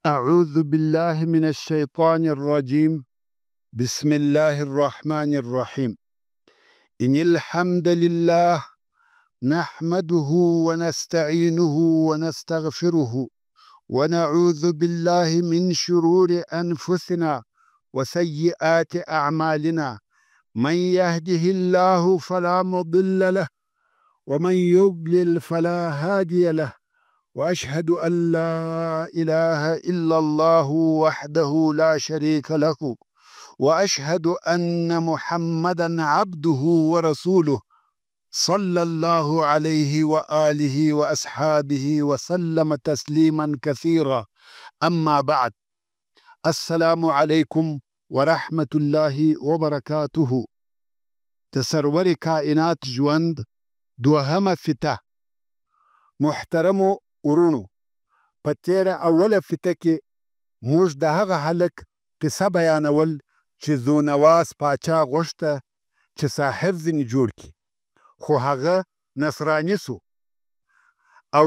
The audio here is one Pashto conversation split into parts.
أعوذ بالله من الشيطان الرجيم. بسم الله الرحمن الرحيم. إن الحمد لله نحمده ونستعينه ونستغفره ونعوذ بالله من شرور أنفسنا وسيئات أعمالنا. من يهده الله فلا مضل له ومن يضلل فلا هادي له، وأشهد أن لا إله إلا الله وحده لا شريك له، وأشهد أن محمدا عبده ورسوله صلى الله عليه وآله وأصحابه وسلم تسليما كثيرا. أما بعد، السلام عليكم ورحمة الله وبركاته. تسرور كائنات جوند دوهم فته محترم ورونو. په تیره اوله فته کې موږ د هغه هلک قصه بیانول چې ذونواس پاچا غوښته چې صاحب ځینې جوړ کړي، خو هغه نصراني سو او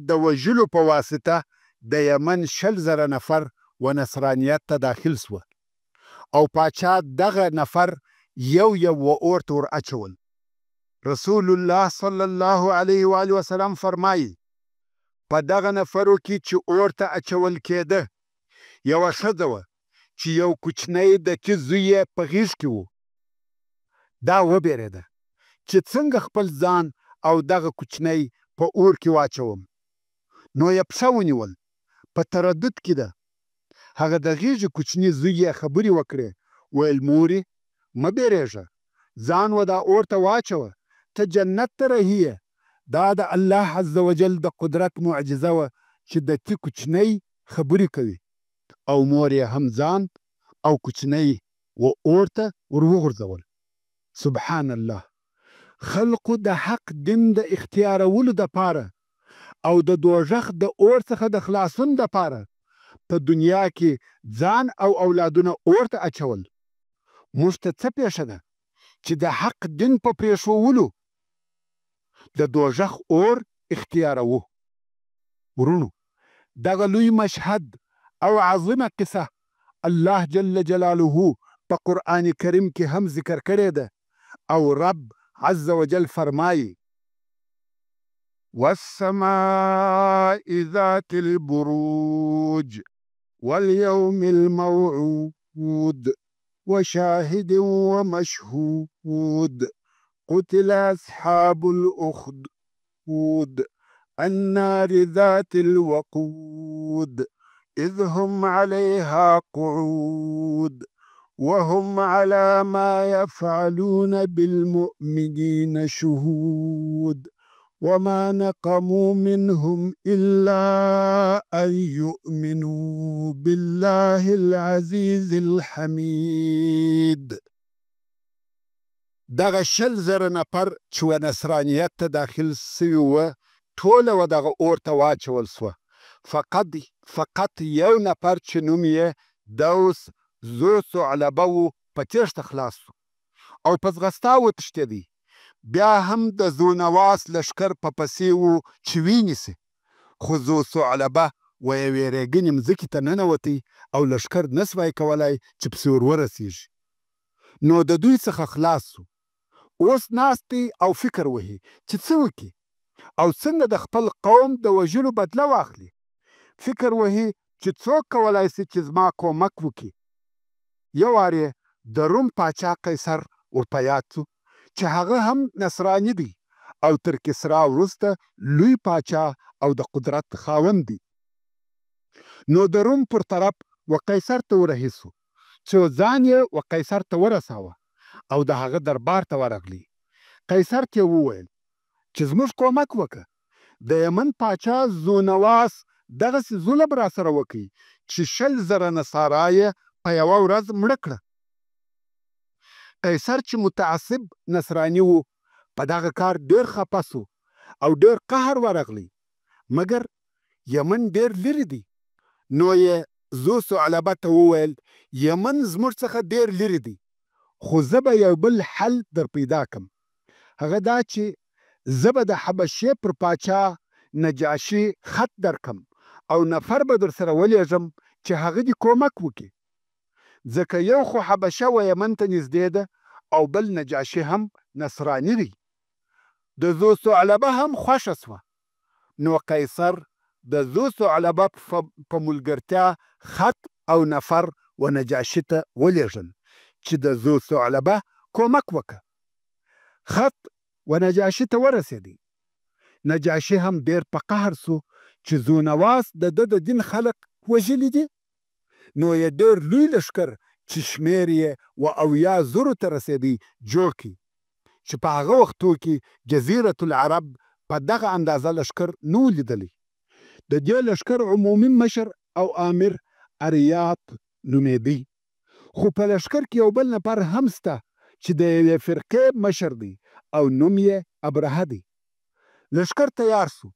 د وژلو په واسطه د یمن 100,000 نفر و نصرانیت ته داخل سوه او پاچا دغه نفر یو و اورته ور اچول. رسول الله صلی الله علیه و آله وسلم فرمایي په دغه نفرو کې چې اورته اچول کېده یوه ښځه وه چې یو کوچنی د کې زوی یې په غېږ کې و. دا وبېرېده چې څنګه خپل ځان او دغه کوچنی په اور کې واچوم، نو یې پښه ونیول. په تردد کې ده. هغه د غېږې کوچني زوی یې خبرې وکړې، ویل مورې مه بیریږه، ځان و دا اور ته واچوه، ته جنت ته رهي. دا د الله عز وجل د قدرت معجزه وه چې د تی کوچنی خبرې کوي، او مور یې هم ځان او کوچنی و اور ته ور وغورځول. سبحان الله. خلقو د حق دین د اختیارولو دپاره او د دوژخ د اور څخه د خلاصون دپاره په دنیا کې ځان او اولادونه اور ته اچول. موږ ته څه پیښه ده چې د حق دین په پرېښولو د دوژخ اور اختیاروو. ورونو، دغه لوی مشهد او عظیمه قصه الله جل جلاله په قرآن کریم کې هم ذکر کړې ده، او رب عز وجل فرمایي والسماء ذات البروج واليوم الموعود وشاهد ومشهود قتل أصحاب الأخدود النار ذات الوقود إذ هم عليها قعود وهم على ما يفعلون بالمؤمنين شهود وما نقموا منهم إلا أن يؤمنوا بالله العزيز الحميد. دغه 100,000 نفر چې و نصرانیت ته داخل سوي وه ټوله و دغه اور ته واچول سوه. فقط یو نفر چې نوم یې دوس ذو ثعلبه و په تېښته خلاص سو او په ځغستا وتښتېدی. بیا هم د ذونواس لښکر په پسې و چې وینیسي، خو ذو ثعلبه و یوې ریګنې مځکې ته ننوتی او لښکر نه سوای کولی چې پسې ور ورسېږي. نو د دوی څخه خلاص سو. اوس ناست دی او فکر وهي چې څه وکړي او څنګه د خپل قوم د وژلو بدله واخلي. فکر وهي چې څوک کولی سي چې زما کومک وکړي. یو وار یې د روم پاچا قیصر ورپه یاد سو چې هغه هم نصراني دی او تر کسرا وروسته لوی پاچا او د قدرت خاوند دی. نو د روم پر طرف و قیصر ته ورهي سو چې ځان یې و قیصر ته ورساوه او د هغه دربار ته ورغلی. قیصر ته وویل چې زموږ کومک وکړه. د یمن پاچا ذونواس دغسې ظلم را سره وکړي چې 100,000 نصارا یې په یوه ورځ مړه کړه. قیصر چې متعصب نصراني و په دغه کار ډېر خفه سو او ډېر قهر ورغلی، مګر یمن ډېر لرې دی. نو یې ذو ثعلبه ته وویل یمن زموږ څخه ډېر لرې دی، خو زه به یو بل حل در پیدا کم. هغه دا چې زه به د حبشې پر پاچا نجاشي خط درکم او نفر به در سره ولېږم چې هغه دې کومک وکړي. ځکه یو خو حبشه و یمن ته نږدې ده او بل نجاشي هم نصراني دی. د ذو ثعلبه هم خوښه سوه. نو قیصر د ذو ثعلبه په ملګرتیا خط او نفر و نجاشي ته ولېږل چې د ذو ثعلبه کومک وکړه. خط و نجاشي ته ورسېدی. نجاشي هم ډېر په قهر سو چې ذونواس د ده د دین خلق وژلي دي. نو یې ډېر لوی لښکر چې شمېر یې 70,000 ته رسېدی جوړ کړي چې په هغه وختو کې جزیرة العرب په دغه اندازه لښکر نه و لیدلی. د دې لښکر عمومي مشر او امیر اریاط نومېدی. خو په لښکر کې یو بل نفر هم سته چې د یوې فرقې مشر دی او نوم یې ابرهه دی. لښکر تیار سو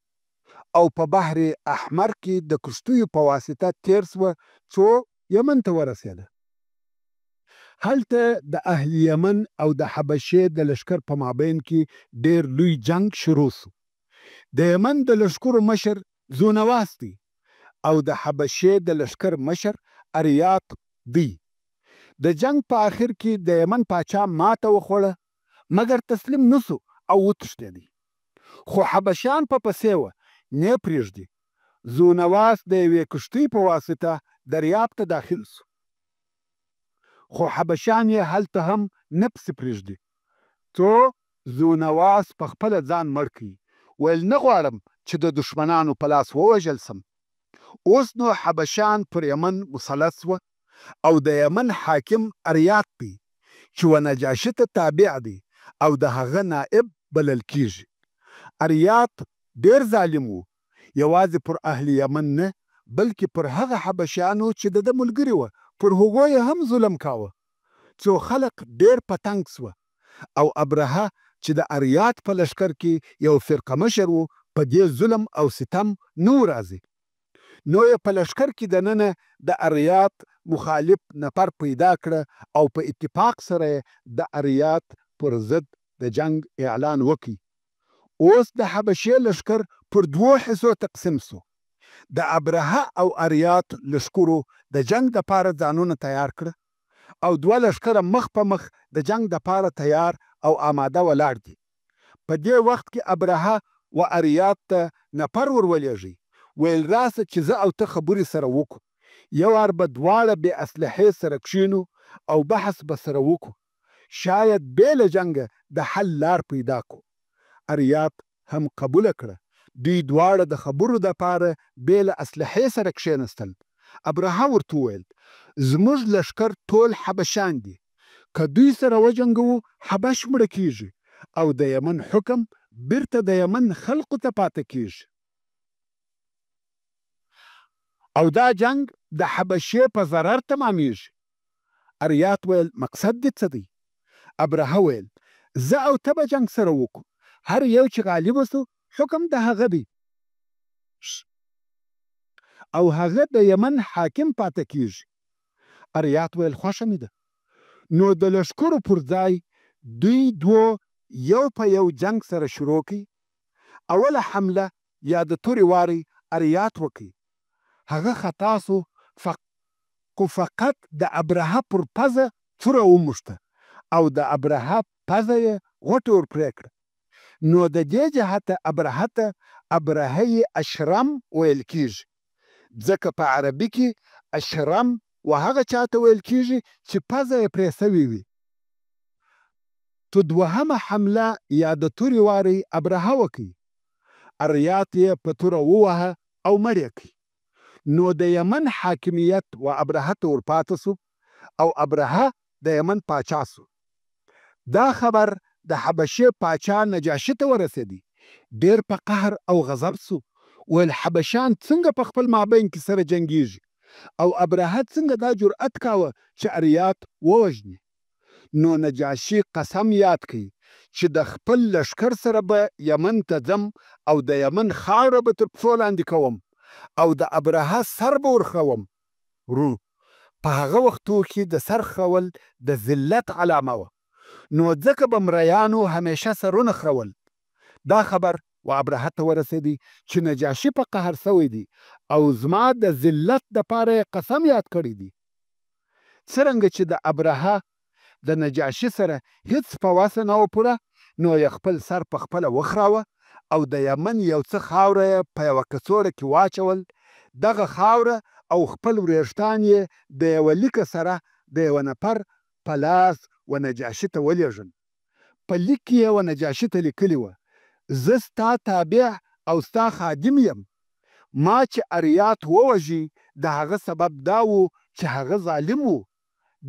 او په بحر احمر کې د کښتیو په واسطه تیر سوه څو یمن ته ورسېده. هلته د اهل یمن او د حبشې د لښکر په مابین کې ډېر لوی جنگ شروع سو. د یمن د لښکرو مشر ذونواس دی او د حبشې د لښکر مشر اریاط دی. د جنگ په آخر کې د یمن پاچا ماته وخوړه مګر تسلیم نسو او وتښتېدی. خو حبشیان په پسې وه نه پرېږدي. ذونواس د یوې کښتۍ په واسطه دریاب ته داخل سو. خو حبشیان یې هلته هم نه پسې پرېږدي څو ذونواس په خپله ځان مړ کړي. ویل نه غواړم چې د دښمنانو په لاس ووژل سم. اوس نو حبشیان پر یمن مسلط سوه او د یمن حاکم اریاط دی چې و نجاشي ته تابع دی او د هغه نائب بلل کیږي. اریاط ډېر ظالم و. یوازې پر اهل یمن نه بلکې پر هغه حبشیانو چې د ده ملګري وه پر هغو یې هم ظلم کاوه. څو خلق ډېر په تنګ سوه او ابرهه چې د اریاط په لښکر کې یو فرقه مشر و په دې ظلم او ستم نه و راضي. نو یې په لښکر کې دننه د اریاط مخالف نفر پیدا کړه او په اتفاق سره د اریاط پر ضد د جنگ اعلان وکړي. اوس د حبشې لښکر پر 2 حصو تقسیم سو. د ابرهه او اریاط لښکرو د جنگ دپاره ځانونه تیار کړه او 2 لښکره مخ په مخ د جنگ دپاره تیار او آماده ولاړ دي. په دې وخت کې ابرهه و اریاط ته نفر ورولېږي. ویل راسه چې زه او ته خبرې سره وکړو. یو وار به دواړه بې اسلحې سره کښېنو او بحث به سره وکړو. شاید بې له جنګه د حل لار پیدا کړو. اریاط هم قبوله کړه. دوی دواړه د خبرو دپاره بې له اسلحې سره کښېنستل. ابرهه ورته وویل زموږ لښکر ټول حبشان دي. که دوی سره وجنګوو حبش مړه کیږي او د یمن حکم بیرته د یمن خلقو ته پاته کیږي. او دا جنگ د حبشې په ضرر تمامیږي. اریاط ویل مقصد دې څه دی؟ ابرهه ویل زه او ته به جنگ سره وکړو. هر یو چې غالبه سو حکم د هغه دی او هغه د یمن حاکم پاته کیږي. اریاط ویل خوښه مې ده. نو د لښکرو پر ځای دوی 2 یو په یو جنگ سره شروع کړي. اوله حمله یا د تورې وارې اریاط وکړي. هغه خطا سو خو فقط د ابرهه پر پزه توره وموښته او د ابرهه پزه یې غوټه ور پرې کړه. نو د دې جهته ابرهه ته ابرهه اشرم ویل کیږي ځکه په عربي کې اشرم و هغه چاته ویل کیږي چې پزه یې پرې سوې وي. تو 2مه حمله یا د تورې وارې ابرهه وکړي. اریاط یې په توره ووهه او مړ یې کړي. نو د یمن حاکمیت و ابرهه ته ورپاته سو او ابرهه د یمن پاچا سو. دا خبر د حبشې پاچا نجاشي ته ورسېدی. ډېر په قهر او غضب سو. ویل حبشیان څنګه په خپل مابین کې سره جنګیږي او ابرهه څنګه دا جرأت کاوه چې اریاط ووژني. نو نجاشي قسم یاد کړي چې د خپل لښکر سره به یمن ته ځم او د یمن خاوره به تر پښو لاندې کوم او د ابرهه سر به ورخوم. ورو په هغه وختو کې د سر خول د ذلت علامه وه. نو ځکه به مریانو همیشه سرونه خرول. دا خبر و ابرهه ته ورسېدی چې نجاشي په قهر سوی دی او زما د ذلت دپاره یې قسم یاد کړی دی. څرنګه چې د ابرهه د نجاشي سره هیڅ په وسه نه و پوره، نو یې خپل سر په خپله وخراوه او د یمن یو څه خاوره یې په یوه کڅوړه کې واچول. دغه خاوره او خپل وریښتان یې د یوه لیکه سره د یوه نفر په لاس و نجاشي ته ولېږل. په لیک کې یې و نجاشي ته لیکلي وه: زه ستا تابع او ستا خادم یم. ما چې اریات ووژي د هغه سبب دا و چې هغه ظالم و،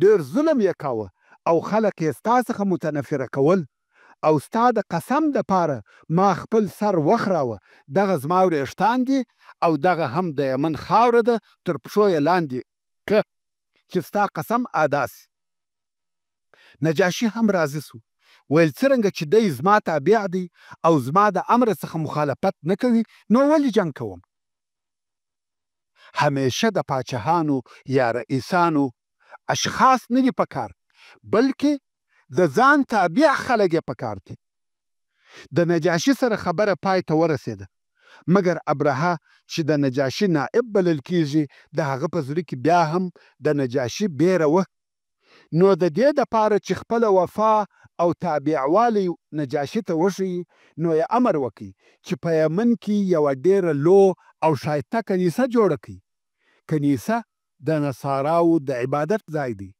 ډېر ظلم یې کاوه او خلک یې ستا څخه متنفره کول، او ستا د قسم دپاره ما خپل سر وخراوه. دغه زما وریښتان دي او دغه هم د یمن خاوره ده، تر پښو یې لاندې که چې ستا قسم ادا سي. نجاشي هم راضي سو، ویل څرنګه چې دی زما تابع دی او زما د امر څخه مخالفت نه کوي، نو ولې جنګ کوم؟ همیشه د پاچاهانو یا رئیسانو اشخاص نه دي پکار، بلکې د ځان تابع خلک یې پکار دي. د نجاشي سره خبره پای ته ورسېده، مګر ابرهه چې د نجاشي نائب بلل کیږي، د هغه په زړه کې بیا هم د نجاشي بیره وه. نو د دې دپاره چې خپله وفا او تابعوالی نجاشي ته وښیي، نو یې امر وکړي چې په یمن کې یوه ډېره لو او ښایسته کنیسه جوړه کړي. کنیسه د نصاراو د عبادت ځای دی.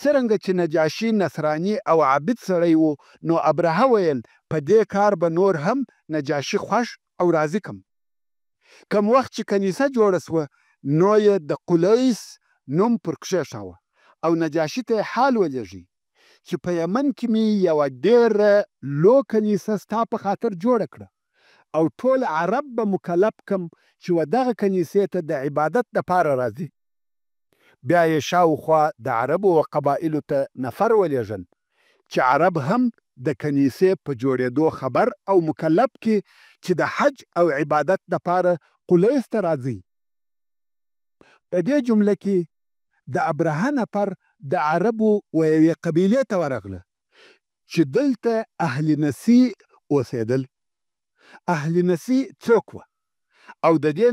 څرنګه چې نجاشي نصراني او عابد سړی و، نو ابرهه ویل په دې کار به نور هم نجاشي خوښ او راضي کم. کم وخت چې کنیسه جوړه سوه، نو یې د قلیس نوم پر کښېښاوه او نجاشي ته یې حال ولېږي چې په یمن کې مې یوه ډېره لو کنیسه ستا په خاطر جوړه کړه او ټول عرب به مکلف کم چې و دغه کنیسې ته د عبادت دپاره راځي. بیا یې شاوخوا د عربو و قبایلو ته نفر ولېږل چې عرب هم د کنیسې په جوړېدو خبر او مکلف کې چې د حج او عبادت دپاره قلیس ته راځي. په دې جمله کې د ابرهه نفر د عربو و یوې قبیلې ته ورغله چې دلته اهل نسیع اوسېدل. اهل نسیع څوک وه او د دې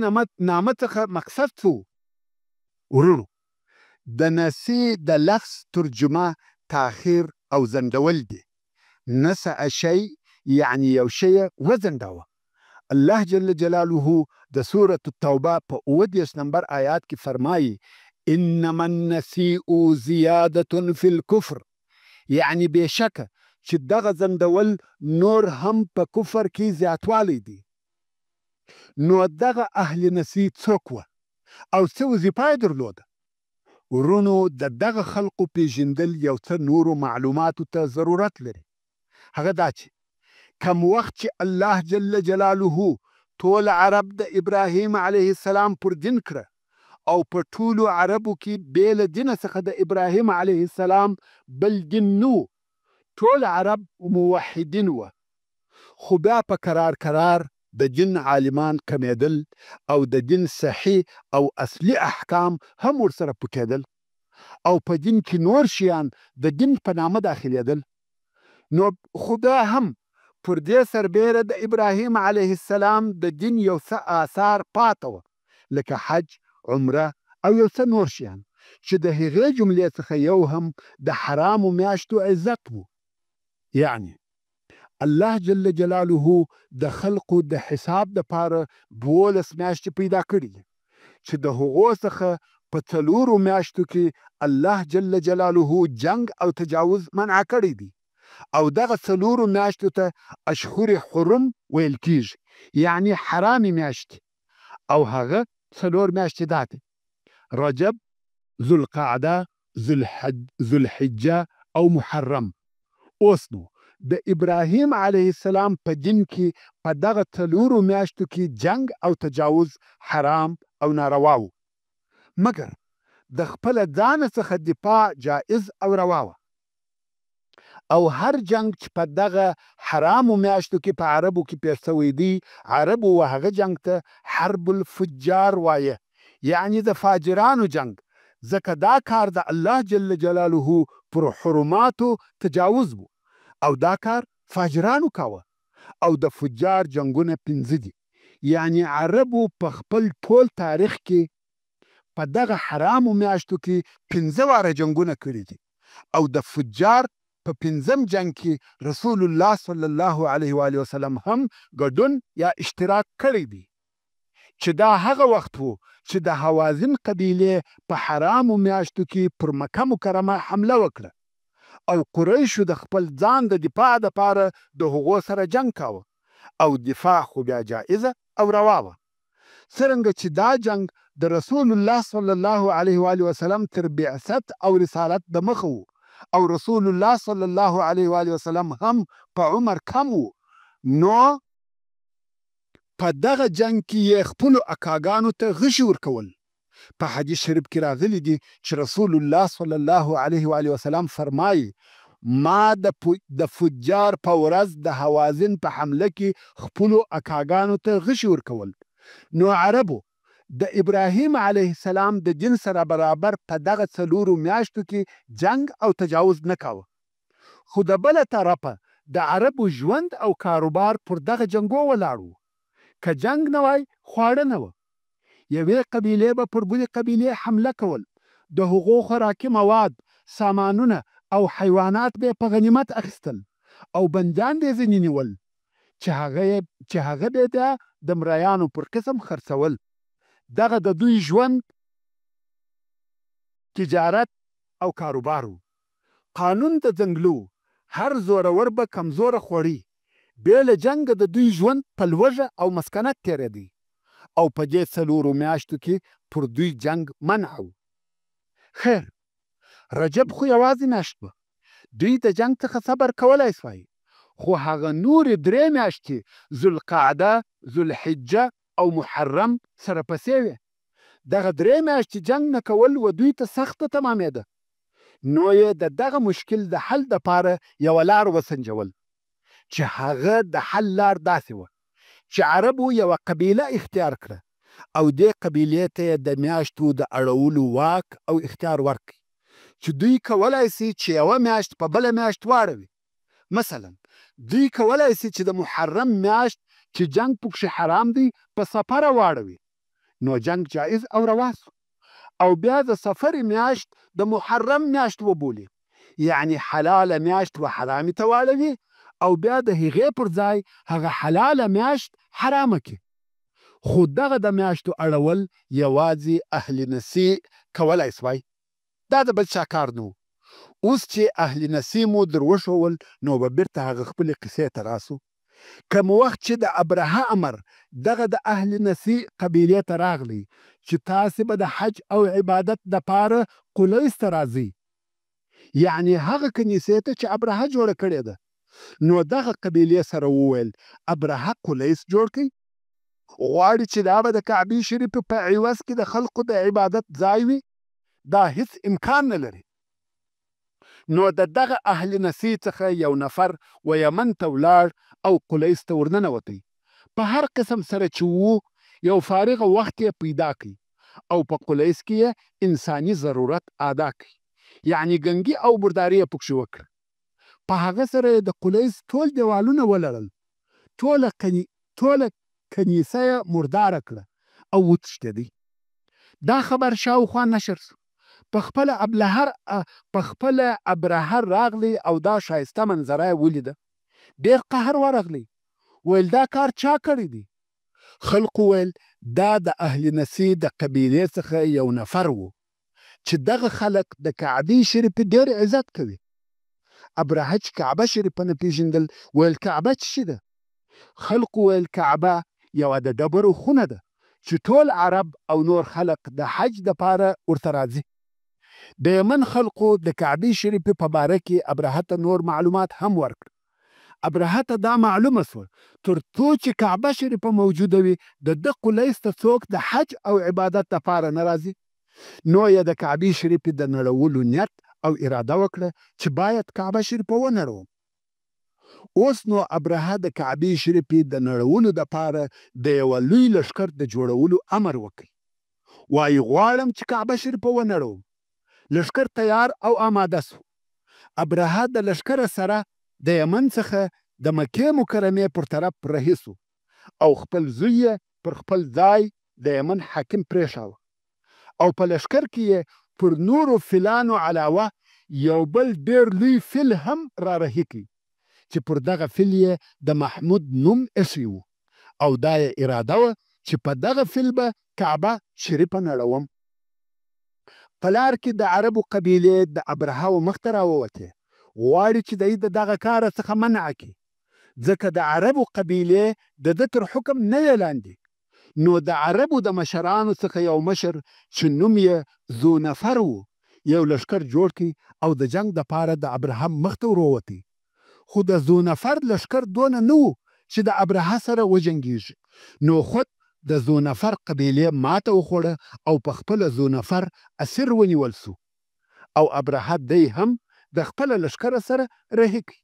نامه څخه مقصد څه و؟ ورونو، د نسیع د لفظ ترجمه تاخیر او زندول دی. نسع شی یعنی یو شی وزنداوه. الله جل جلاله د سورة التوبه په 29 نمبر آیات کې فرمایي: انما النسیء زیادة فی الکفر، یعنی بېشکه چې دغه زندول نور هم په کفر کې زیاتوالی دی. نو دغه اهل نسیع څوک وه او څه وظیفه یې درلوده؟ ورونو، د دغه خلقو پیژندل یو څه نورو معلوماتو ته ضرورت لري. هغه دا چې کم وخت چې الله جل جلاله ټول عرب د ابراهیم علیه السلام پر دین کړه او په ټولو عربو کې بې له دینه څخه د ابراهیم علیه السلام بل دین نه و، ټول عرب موحدین وه، خو بیا په کرار د دین عالمان کمیدل او د دین صحیح او اصلي احکام هم ورسره پټېدل او په دین کې نور شیان د دین په نامه داخلېدل. نو خو بیا هم پر دې سربیره د ابراهیم علیه السلام د دین یو څه آثار پاته وه، لکه حج، عمره او یو څه نور شیان چې د هغې جملې څخه یو هم د حرامو میاشتو عزت و. یعنی الله جل جلاله د خلقو د حساب دپاره 12 میاشتې پیدا کړي دي چې د هغو څخه په 4 میاشتو کې الله جل جلاله جنگ او تجاوز منع کړی دی او دغه 4 میاشتو ته اشهر حرم ویل کیږي، یعنی حرامي میاشتې، او هغه 4 میاشتې دا دي: رجب، ذوالقعده، ذوالحجه او محرم. اوس نو د ابراهیم علیه السلام په دین کې په دغه 4 میاشتو کې جنگ او تجاوز حرام او ناروا و، مګر د خپل ځان څخه دفاع جائز او روا وه. او هر جنگ چې په دغه حرامو میاشتو کې په عربو کې پیښ شوی دی، عربو و هغه جنگ ته حرب الفجار وایه، یعنی د فاجرانو جنگ، ځکه دا کار د الله جل جلاله پر حرماتو تجاوز و او دا کار فاجرانو کاوه. او د فجار جنگونه 5 دي. یعنی عربو په خپل ټول تاریخ کې په دغه حرامو میاشتو کې 15 واره جنگونه کړي دي او د فجار په 5م جنگ کې رسول الله صلی الله علیه و آله وسلم هم ګډون یا اشتراک کړی دی، چې دا هغه وخت وو چې د حوازن قبیلې په حرامو میاشتو کې پر مکه مکرمه حمله وکړه او قریشو د خپل ځان د دفاع دپاره د هغو سره جنگ کاوه او دفاع خو بیا جایزه او روا وه. څرنګه چې دا جنگ د رسول الله صلی الله علیه و آله وسلم تر بعثت او رسالت د مخه وو او رسول الله صلی الله علیه و آله وسلم هم په عمر کم وو، نو په دغه جنگ کې یې خپلو اکاګانو ته غشي ورکول. په حدیث شریف کې راغلی دي چې رسول الله صلی الله علیه و آله وسلم فرمایي ما د فجار په ورځ د حوازن په حمله کې خپلو اکاګانو ته غشي ورکول. نو عربو د ابراهیم علیه السلام د دین سره برابر په دغه 4 میاشتو کې جنگ او تجاوز نه کاوه. خو د بله طرفه د عربو ژوند او کاروبار پر دغه جنګو ولاړ و. که جنگ نه وای خواړه نه وه. یوې قبیلې به پر بلې قبیلې حمله کول، د هغو خوراکي مواد، سامانونه او حیوانات به په غنیمت اخیستل او بندیان به یې ځینې نیول چې هغه به بیا د مریانو پر قسم خرڅول. دغه د دوی ژوند، تجارت او کاروبار و. قانون د ځنګلو هر زورور به کمزوره خوړي. بې له جنګه د دوی ژوند په لوږه او مسکنت تېرېدی او په دې 4 میاشتو کې پر دوی جنگ منع و. خیر، رجب خو یوازې میاشت وه. دوی د جنگ څخه صبر کولی سوای، خو هغه نورې 3 میاشتې ذوالقعده، ذوالحجه او محرم سره پسې وې. دغه 3 میاشتې جنگ نه کول و دوی ته سخته تمامېده. نو یې د دغه مشکل د حل دپاره یوه لار وسنجول، چې هغه د حل لار داسې وه چې عربو یوه قبیله اختیار کړه او دې قبیلې ته یې د میاشتو د اړولو واک او اختیار ورکړي چې دوی کولی سي چې یوه میاشت په بله میاشت واړوي. مثلا دوی کولی سي چې د محرم میاشت چې جنگ پکښې حرام دی په سفره واړوي، نو جنگ جایز او روا سو. او بیا د سفرې میاشت د محرم میاشت وبولي، یعنی حلاله میاشت و حرامې ته واړوي او بیا د هغې پر ځای هغه حلاله میاشت حرامه کړي. خو دغه د میاشتو اړول یوازې اهل نسی کولی سوای. دا د بل چا کار نه و. اوس چې اهل نسی مو در وښول، نو به بیرته هغه خپلې قصې ته راسو. کوم وخت چې د ابرهه امر دغه د اهل نسی قبیلې ته راغلی چې تاسې به د حج او عبادت دپاره قلیس ته راځئ، یعنی هغه کنیسې ته چې ابرهه جوړه کړې ده، نو دغه قبیلې سره وویل ابرهه قلیس جوړ کړئ، غواړي چې دا به د کعبې شریفې په عوض کې د خلقو د عبادت ځای وي؟ دا هیڅ امکان نه لري. نو د دغه اهل نسی څخه یو نفر و یمن ته ولاړ او قلیس ته ورننوتی. په هر قسم سره چې وو یو فارغه وخت یې پیدا کړي او په قلیس کې یې انساني ضرورت ادا کړي، یعنی ګنګي او مرداري یې پکښې وکړه. په هغه سره یې د قلیس ټول دیوالونه ولړل، ټوله کنیسه یې مرداره کړه او وتښتېدی. دا خبر شاوخوا نشر سو. په خپله ابرهه راغلی او دا ښایسته منظره یې ولیده. ډېر قهر ورغلی، ویل دا کار چا کړی دی؟ خلقو ویل دا د اهل نسی د قبیلې څخه یو نفر و چې دغه خلق د کعبې شریفې ډېر عزت کوي. ابرهه چې کعبه شریفه نه پیژندل، ویل کعبه څه شي ده؟ خلقو ویل کعبه یوه د ډبرو خونه ده چې ټول عرب او نور خلق د حج دپاره ورته راځي. د یمن خلقو د کعبې شریفې په باره کې ابرهه ته نور معلومات هم ورکړ. ابرهه ته دا معلومه سوه تر څو چې کعبه شریفه موجوده وي د ده قلیس ته څوک د حج او عبادت دپاره نه راځي. نو یې د کعبې شریفې د نړولو نیت او اراده وکړه چې باید کعبه شریفه ونړوم. اوس نو ابرهه د کعبې شریفې د نړولو دپاره د یوه لوی لښکر د جوړولو امر وکړي. وایي غواړم چې کعبه شریفه ونړوم. لښکر تیار او آماده سو. ابرهه د لښکره سره د یمن څخه د مکې مکرمې پر طرف رهي سو او خپل زوی یې پر خپل ځای د یمن حاکم پرېښاوه او په لښکر کې یې پر نورو فیلانو علاوه یو بل ډېر لوی فیل هم را رهي کړي چې پر دغه فیل یې د محمود نوم ایښی و او دا یې اراده وه چې په دغه فیل به کعبه شریفه نړوم. په لار کې د عربو قبیلې د ابرهه مخ ته راووتې غواړي چې د د دغه کاره څخه منع کړي ځکه د عربو قبیلې د ده تر حکم نه یې لاندې. نو د عربو د مشرانو څخه یو مشر چې نوم یې ذونفر و یو لښکر جوړ کړي او د جنگ دپاره د ابراهیم مخ ته ورووتی. خو د ذونفر لښکر دونه نه و چې د ابرهه سره وجنګېږي. نو خود د ذونفر قبیلې ماته وخوړه او په خپله ذونفر اسیر ونیول سو او ابرهه دی هم د خپله لښکره سره رهي کړي.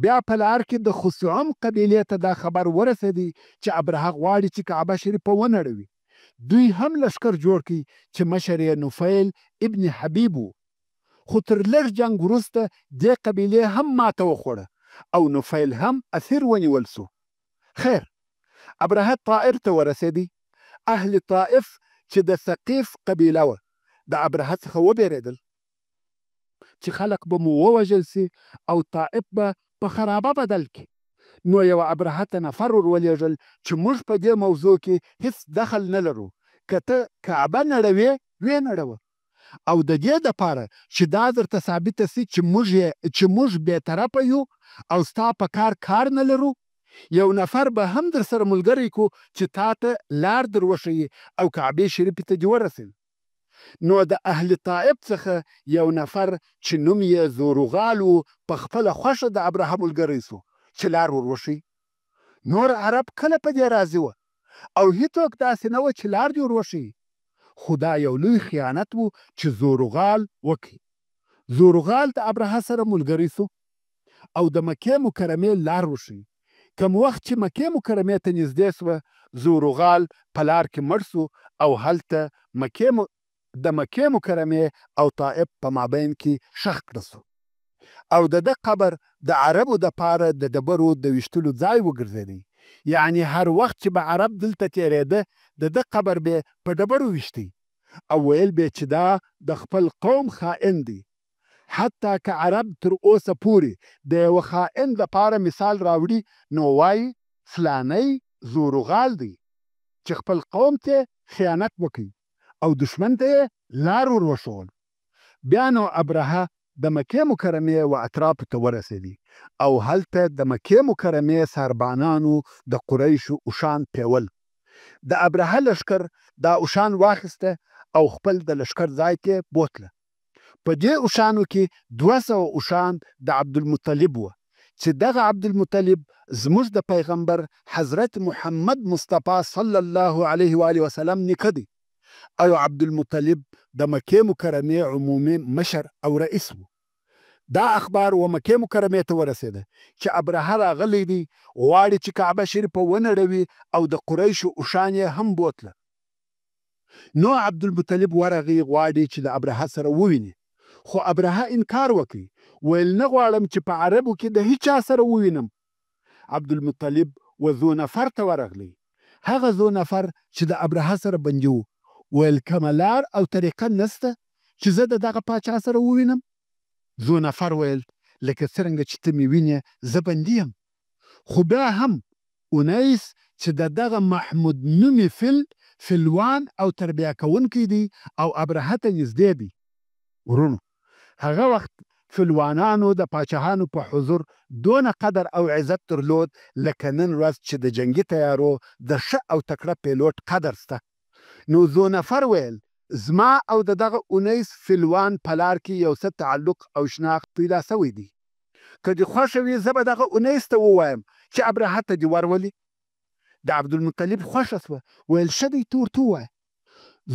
بیا په لار کې د خثعم قبیلې ته دا خبر ورسېدی چې ابرهه غواړي چې کعبه شریفه ونړوي. دوی هم لښکر جوړ کړي چې مشر یې نفیل ابن حبیب و. خو تر لږ جنګ وروسته دې قبیلې هم ماته وخوړه او نفیل هم اسیر ونیول سو. خیر ابرهه طائر ته ورسېدی. اهل طائف چې د ثقیف قبیله وه د ابرهه څخه وبېرېدل چې خلق به مو ووژل سي او طائف به په خرابه بدل کړي. نو یو ابرهه ته نفر ورولېږل چې موږ په دې موضوع کې هیڅ دخل نه لرو، که ته کعبه نړوې ویې نړوه او د دې دپاره چې دا درته ثابته سي چې موږ بېطرفه یو او ستا په کار نه لرو، یو نفر به هم در سره ملګری کو چې تا ته لار در وښیي او کعبې شریفې ته دې ورسوي. نو د اهل طائف څخه یو نفر چې نوم یې زورغال و په خپله خوښه د ابرهه ملګری سو چې لار ور وښیي. نور عرب کله په دې راضي وه او هیڅوک داسې نه وه چې لار دې ور وښیي. خو دا یو لوی خیانت و چې زورغال وکړي. زورغال د ابرهه سره ملګری سو او د مکې مکرمې لار وښیي. کم وخت چې مکې مکرمې ته نږدې سوه زورغال په لار کې مړ سو او هلته د مکې مکرمې او طائف په مابین کې ښخ کړه سو او د ده قبر د عربو دپاره د ډبرو د ویشتلو ځای وګرځېدی. یعنی هر وخت چې به عرب دلته تېرېده د ده قبر به په ډبرو ویشتی او ویل به چې دا د خپل قوم خائن دی. حتی که عرب تر اوسه پورې د یوه خائن دپاره مثال راوړي نو وایي فلانی زورغال دی چې خپل قوم ته خیانت وکړي او دشمن ته یې لار ور وښول. بیا نو ابرهه د مکې مکرمې و اطرافو ته ورسېدي او هلته د مکې مکرمې ساربانانو د قریشو اوښان پیول. د ابرهه لښکر دا اوښان واخیسته او خپل د لښکر ځای ته بوتله. په دې اوښانو کې 200 اوښان د عبدالمطلب وه چې دغه عبدالمطلب زموږ د پیغمبر حضرت محمد مصطفی صلی الله علیه و آله وسلم نیکه دی او عبدالمطلب د مکې مکرمې عمومي مشر او رئیس و. دا اخبار و مکې مکرمې ته ورسېده چې ابرهه راغلی دی غواړي چې کعبه شریفه ونړوي او د قریشو اوښان یې هم بوتله. نو عبدالمطلب ورغی غواړي چې د ابرهه سره وویني، خو ابرهه انکار وکړي، ویل نه غواړم چې په عربو کې د هیچا سره ووینم. عبدالمطلب و ذونفر ته ورغلی. هغه ذونفر چې د ابرهه سره بندي و ویل کومه لار او طریقه نسته چې زه د دغه پاچا سره ووینم. ذونفر ویل لکه څرنګه چې ته مې وینې زه بندي یم، خو بیا هم اونیس چې د دغه محمود نومي فلوان او تربیه کوونکی دی او ابرهه ته نږدې دی. ورونو هغه وخت فلوانانو د پاچاهانو په حضور دونه قدر او عزت درلود لکه نن ورځ چې د جنگي تیارو د ښه او تکړه پیلوټ قدر سته. نو ذونفر ویل زما او د دغه اونیس فلوان په لار کې یو څه تعلق او شناخت پیدا سوی دی. که دې خوښه وي زه به دغه اونیس ته ووایم چې ابرهه ته دې ورولي. د عبدالمطلب خوښه سوه، ویل ښه دی ته ورته ووایه.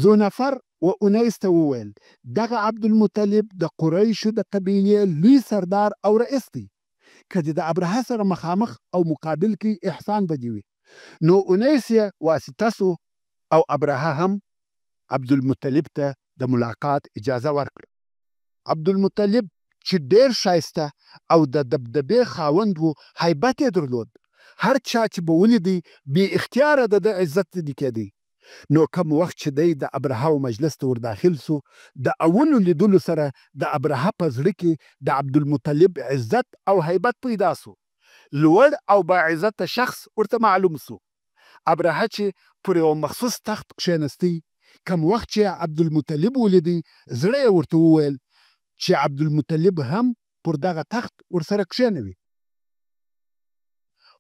ذونفر و اونیس ته وویل دغه عبدالمطلب د قریشو د قبیلې لوی سردار او رئیس دی، که دې د ابرهه سره مخامخ او مقابل کې احسان به دې وي. نو اونیس یې واسطه سو او ابرهه هم عبدالمطلب ته د ملاقات اجازه ورکړه. عبدالمطلب چې ډېر ښایسته او د دبدبې خاوند و، هیبت یې درلود. هر چا چې به ولیدی بې اختیاره د ده عزت ځینې کېدی. نو کم وخت چې دی د ابرهه مجلس ته ورداخل سو، د اولو لیدلو سره د ابرهه په زړه کې د عبدالمطلب عزت او هیبت پیدا سو. لوړ او باعزته شخص ورته معلوم سو. ابرهه چې پر یو مخصوص تخت کښېنستی، کم وخت چې عبدالمطلب ولیدی، زړه یې ورته وویل چې عبدالمطلب هم پر دغه تخت ورسره کښېنوي.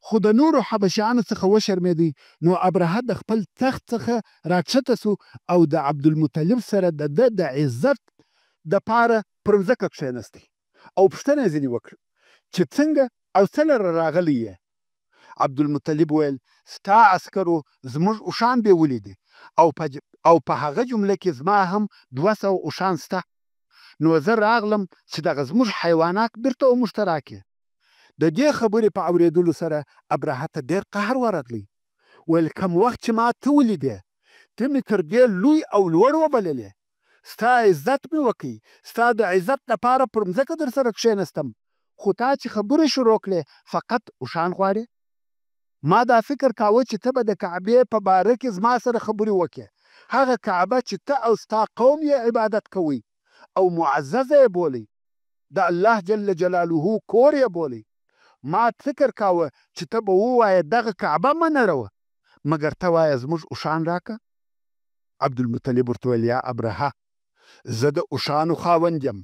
خو د نورو حبشیانو څخه وشرمېدی. نو ابرهه د خپل تخت څخه راکښته سو او د عبدالمطلب سره د ده د عزت دپاره پر مځکه کښېنستی او پوښتنه یې ځینې وکړه چې څنګه او څه لره راغلی یې. عبدالمطلب ویل ستا عسکرو زموږ اوښان بیولي دي او په هغه جمله کې زما هم 200 اوښان سته. نو زه راغلم چې دغه زموږ حیوانات بیرته وموږ ته راکړې. د دې خبرې په اورېدلو سره ابرهه ته ډېر قهر ورغلی. ویل کم وخت چې ما ته ولیدې، ته مې تر دې لوی او لوړ وبللې. ستا عزت مې وکړ، ستا د عزت لپاره پر مځکه در سره کښېنستم، خو تا چې خبرې شروع کړې فقط اوښان غواړې. ما دا فکر کاوه چې ته به د کعبې په باره کې زما سره خبرې وکړې، هغه کعبه چې ته او ستا قوم یې عبادت کوئ او معززه یې بولئ، د الله جل جلاله کور یې بولئ. ما فکر کاوه چې ته به ووایې دغه کعبه مه نړوه، مګر ته وایې زموږ اوښان راکه. عبدالمطلب ورته ویل یا ابرهه، زه د اوښانو خاوند یم،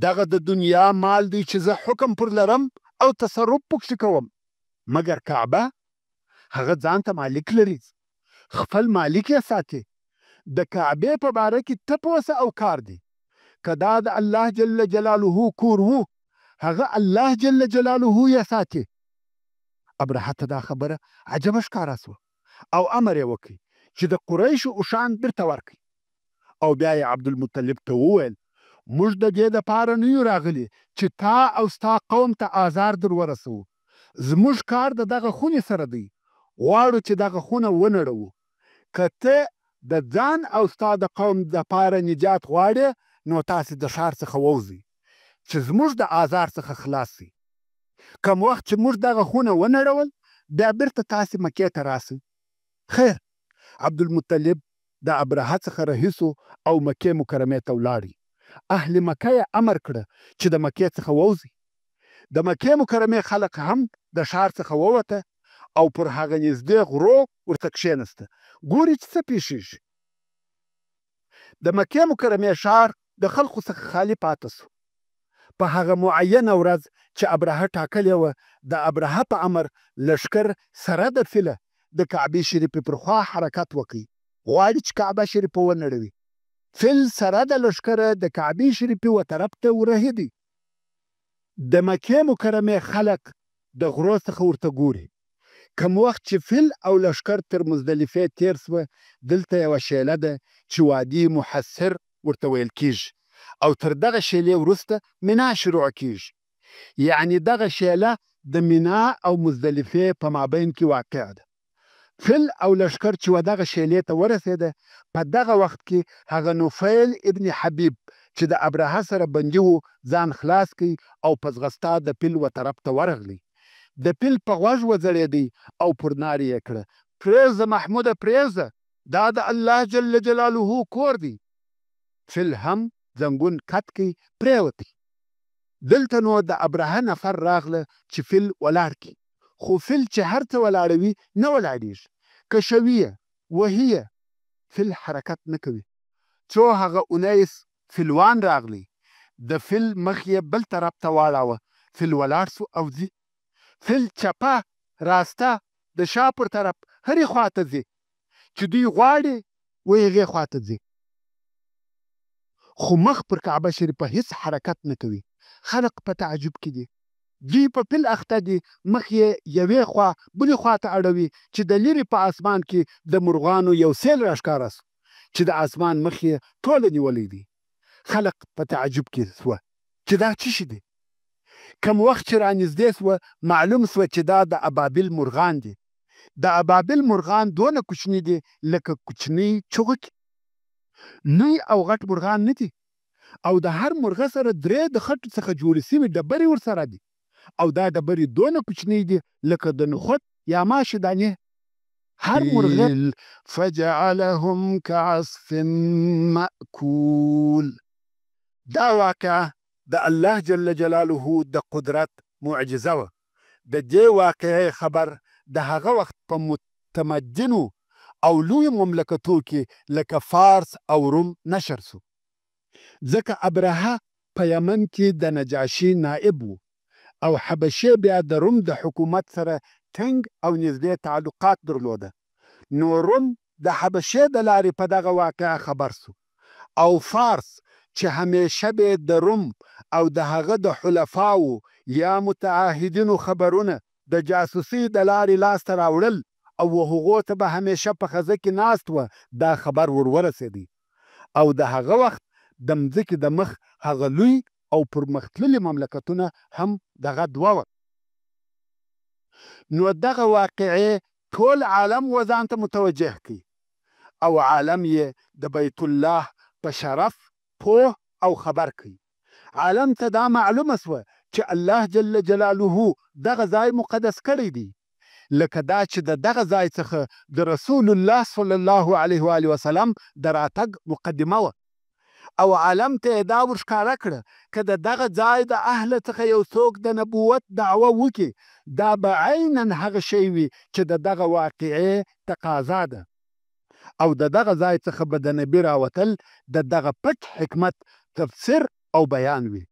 دغه د دنیا مال دی چې زه حکم پر لرم او تصرف پکښې کوم، مګر کعبه هغه ځان ته مالک لري، خپل مالک یې ساتي. د کعبې په باره کې ته پوسه او کار دی. که دا د الله جل جلاله کور وو، هغه الله جل جلاله یې ساتي. ابرهه ته دا خبره عجبه ښکاره سوه او امر یې وکړ چې د قریشو اوښان بیرته ورکړي. او بیا یې عبدالمطلب ته وویل موږ د دې دپاره نه یو راغلي چې تا او ستا قوم ته آزار در ورسوو. زموږ کار د دغه خونې سره دی، غواړو چې دغه خونه ونړوو. که ته د ځان او ستا د قوم دپاره نجات غواړې، نو تاسې د ښار څخه ووځئ چې زموږ د آزار څخه خلاص شئ. کم وخت چې موږ دغه خونه ونړول، بیا بیرته تاسې مکې ته راسئ. خیر، عبدالمطلب د ابرهه څخه رهي سو او مکې مکرمې ته ولاړی. اهل مکه یې امر کړه چې د مکې څخه ووځي. د مکې مکرمې خلک هم د ښار څخه ووته او پر هغه نږدې غرو ورته کښېنسته. ګوري چې څه پیښیږي. د مکې مکرمې ښار د خلکو څخه خالي پاته سو. په هغه معینه ورځ چې ابرهه ټاکلې وه، د ابرهه په امر لښکر سره د فیله د کعبې شریفې پر خوا حرکت وکړي، غواړي چې کعبه شریفه ونړوي. فیل سره د لښکره د کعبې شریفې و طرف ته ورهي دي. د مکې مکرمې خلک د غرو څخه ورته ګوري. کم وخت چې فیل او لښکر تر مزدلفې تیر سوه، دلته یوه شیله ده چې وادي محصر ورته ویل کیږي، او تر دغه شیلې وروسته مینا شروع کیږي. یعنی دغه شیله د مینا او مزدلفې په مابین کې واقع ده. فیل او لښکر چې و دغه شیلې ته ورسېده، په دغه وخت کې هغه نفیل ابن حبیب چې د ابرهه سره بندي و ځان خلاص کړي او په ځغستا د پیل و طرف ته ورغلی. د پیل په غوږ وځړېدی او پر نارې یې کړه پرېږده محموده پرېږده، دا د الله جل جلاله کور دی. فیل هم زنګون کت کړي پرېوتی. دلته نو د ابرهه نفر راغله چې فیل ولاړ کړي، خو فیل چې هر څه ولاړوي نه ولاړېږي، کشوي یې وهي یې، فیل حرکت نه کوي. څو هغه اونیس فیلوان راغلی، د فیل مخ یې بل طرف ته واړاوه، فیل ولاړ سو او ځي. فیل چپه راسته د شا پر طرف هرې خواته ځي چې دوی غواړي و هغې خواته ځي، خو مخ پر کعبه شریفه هیڅ حرکت نه کوي. خلق په تعجب کې دي. دوی په پیل اخته دي، مخ یې یوې خوا بلې خوا ته اړوي چې د لرې په اسمان کې د مرغانو یو سیل راښکاره سو چې د اسمان مخ یې ټوله نیولی دی. خلق په تعجب کې سوه چې دا څه شي دی. کم وخت چې رانږدې سوه، معلوم سوه چې دا د ابابیل مرغان دي. د ابابیل مرغان دونه کوچني دي لکه کوچنۍ چغکې. نوی او غټ مرغان نه دي. او د هر مرغه سره 3 د خټو څخه جوړې سوي ډبرې ورسره دي او دا ډبرې دونه کوچنۍ دي لکه د نخود یا ماشې دانې. هر مرغه فجعلهم كعصف مأكول. دا واقعه د الله جل جلاله د قدرت معجزه وه. د دې واقعې خبر د هغه وخت په متمدنو او لوی مملکتو کې لکه فارس او روم نشر سو. ځکه ابرهه په یمن کې د نجاشي نائب و او حبشې بیا د روم د حکومت سره ټینګ او نږدې تعلقات درلوده. نو روم د حبشې د لارې په دغه واقعه خبر سو او فارس چې همیشه به د روم او د هغه د حلفاو یا متعاهدینو خبرونه د جاسوسي د لارې لاسته راوړل او هغو ته به همیشه په خزه کې ناست وه، دا خبر ورورسېدی او د هغه وخت د مځکې د مخ هغه لوی او پرمختللي مملکتونه هم دغه دوه وه. نو دغه واقعې ټول عالم و ځان ته متوجه کړي او عالم یې د بیت الله په شرف پوه او خبر کړي. عالم ته دا معلومه سوه چې الله جل جلاله دغه ځای مقدس کړی دی، لکه دا چې د دغه ځای څخه د رسول الله صلی الله علیه و آله وسلم د راتګ مقدمه وه او عالم ته یې دا ورښکاره کړه که د دغه ځای د اهله څخه یو څوک د نبوت دعوه وکړي دا به عینا هغه شی وي چې د دغه واقعې تقاضا ده او د دغه ځای څخه به د نبي راوتل د دغه پټ حکمت تفسیر او بیان وي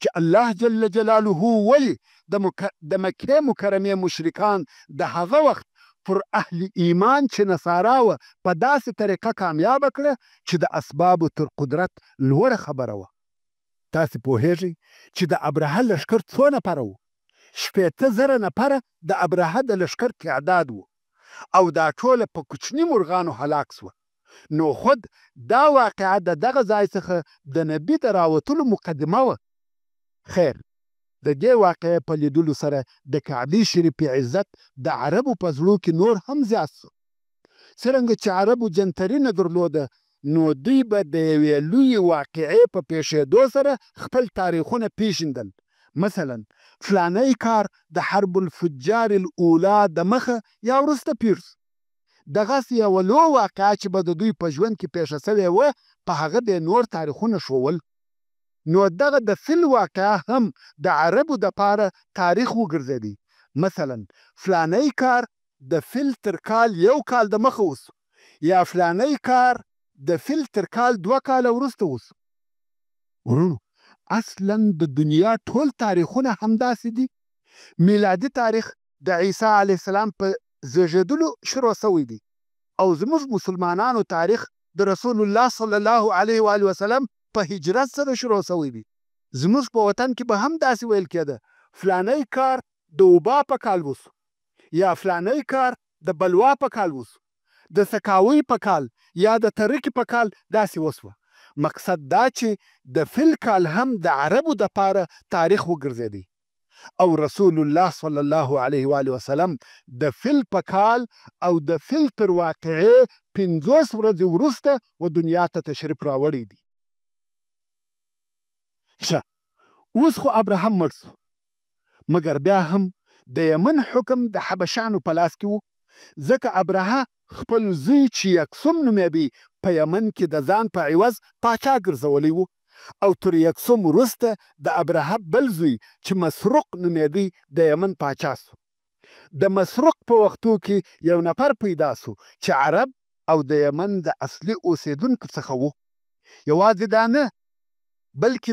چې الله جل جلاله ولې د مکې مکرمې مشرکان د هغه وخت پر اهل ایمان چې نصارا وه په داسې طریقه کامیابه کړه چې د اسبابو تر قدرت لوړه خبره وه. تاسې پوهیږئ چې د ابرهه لښکر څو نفره وو؟ 15,000 نفره د ابرهه د لښکر تعداد وو او دا ټوله په کوچني مرغانو هلاک سوه. نو خود دا واقعه د دغه ځای څخه د نبي د راوتلو مقدمه وه. خیر، د دې واقعې په لیدلو سره د کعبې شریفې عزت د عربو په زړو کې نور هم زیات سو. څرنګه چې عربو جنتري نه درلوده نو دوی به د یوې لویې واقعې په پیښېدو سره خپل تاریخونه پیژندل. مثلا فلانی کار د حرب الفجار الاولا د مخه یا وروسته پېښ سو. دغسې یوه لویه واقعه چې به د دوی په ژوند کې پیښه سوې وه په هغه د نور تاریخونه ښوول. نو دغه د فیل واقعه هم د عربو دپاره تاریخ وګرځېدی. مثلا فلانی کار د فیل تر کال 1 کال د مخه وسو یا فلانی کار د فیل تر کال 2 کاله وروسته وسو. ورونو اصلا د دنیا ټول تاریخونه همداسې دي. میلادي تاریخ د عیسی علیه السلام په زیږېدلو شروع سوی دی او زموږ مسلمانانو تاریخ د رسول الله صلی الله علیه و آله وسلم په هجرت سره شروع سوی دی. زموږ په وطن کې به هم داسې ویل کېده فلانی کار د وبا په کال وسو یا فلانی کار د بلوا په کال وسو، د سکاوي په کال یا د ترکي په کال داسې وسوه. مقصد دا چې د فیل کال هم د عربو دپاره تاریخ وګرځېدی او رسول الله صلی الله علیه و آله وسلم د فیل په کال او د فیل تر واقعې 50 ورځې وروسته و دنیا ته تشریف راوړی دی. ښه، اوس خو ابراهم مړ سو، مګر بیا هم د یمن حکم د حبشانو په لاس کې و، ځکه ابرهه خپل زوی چې یکسوم نومېدی په یمن کې د ځان په عوض پاچا ګرځولی و او تر یکسوم وروسته د ابرهه بل زوی چې مسروق نومېدی د یمن پاچا سو. د مسروق په وختو کې یو نفر پیدا سو چې عرب او د یمن د اصلي اوسېدونکو څخه و. یوازې دا نه بلکې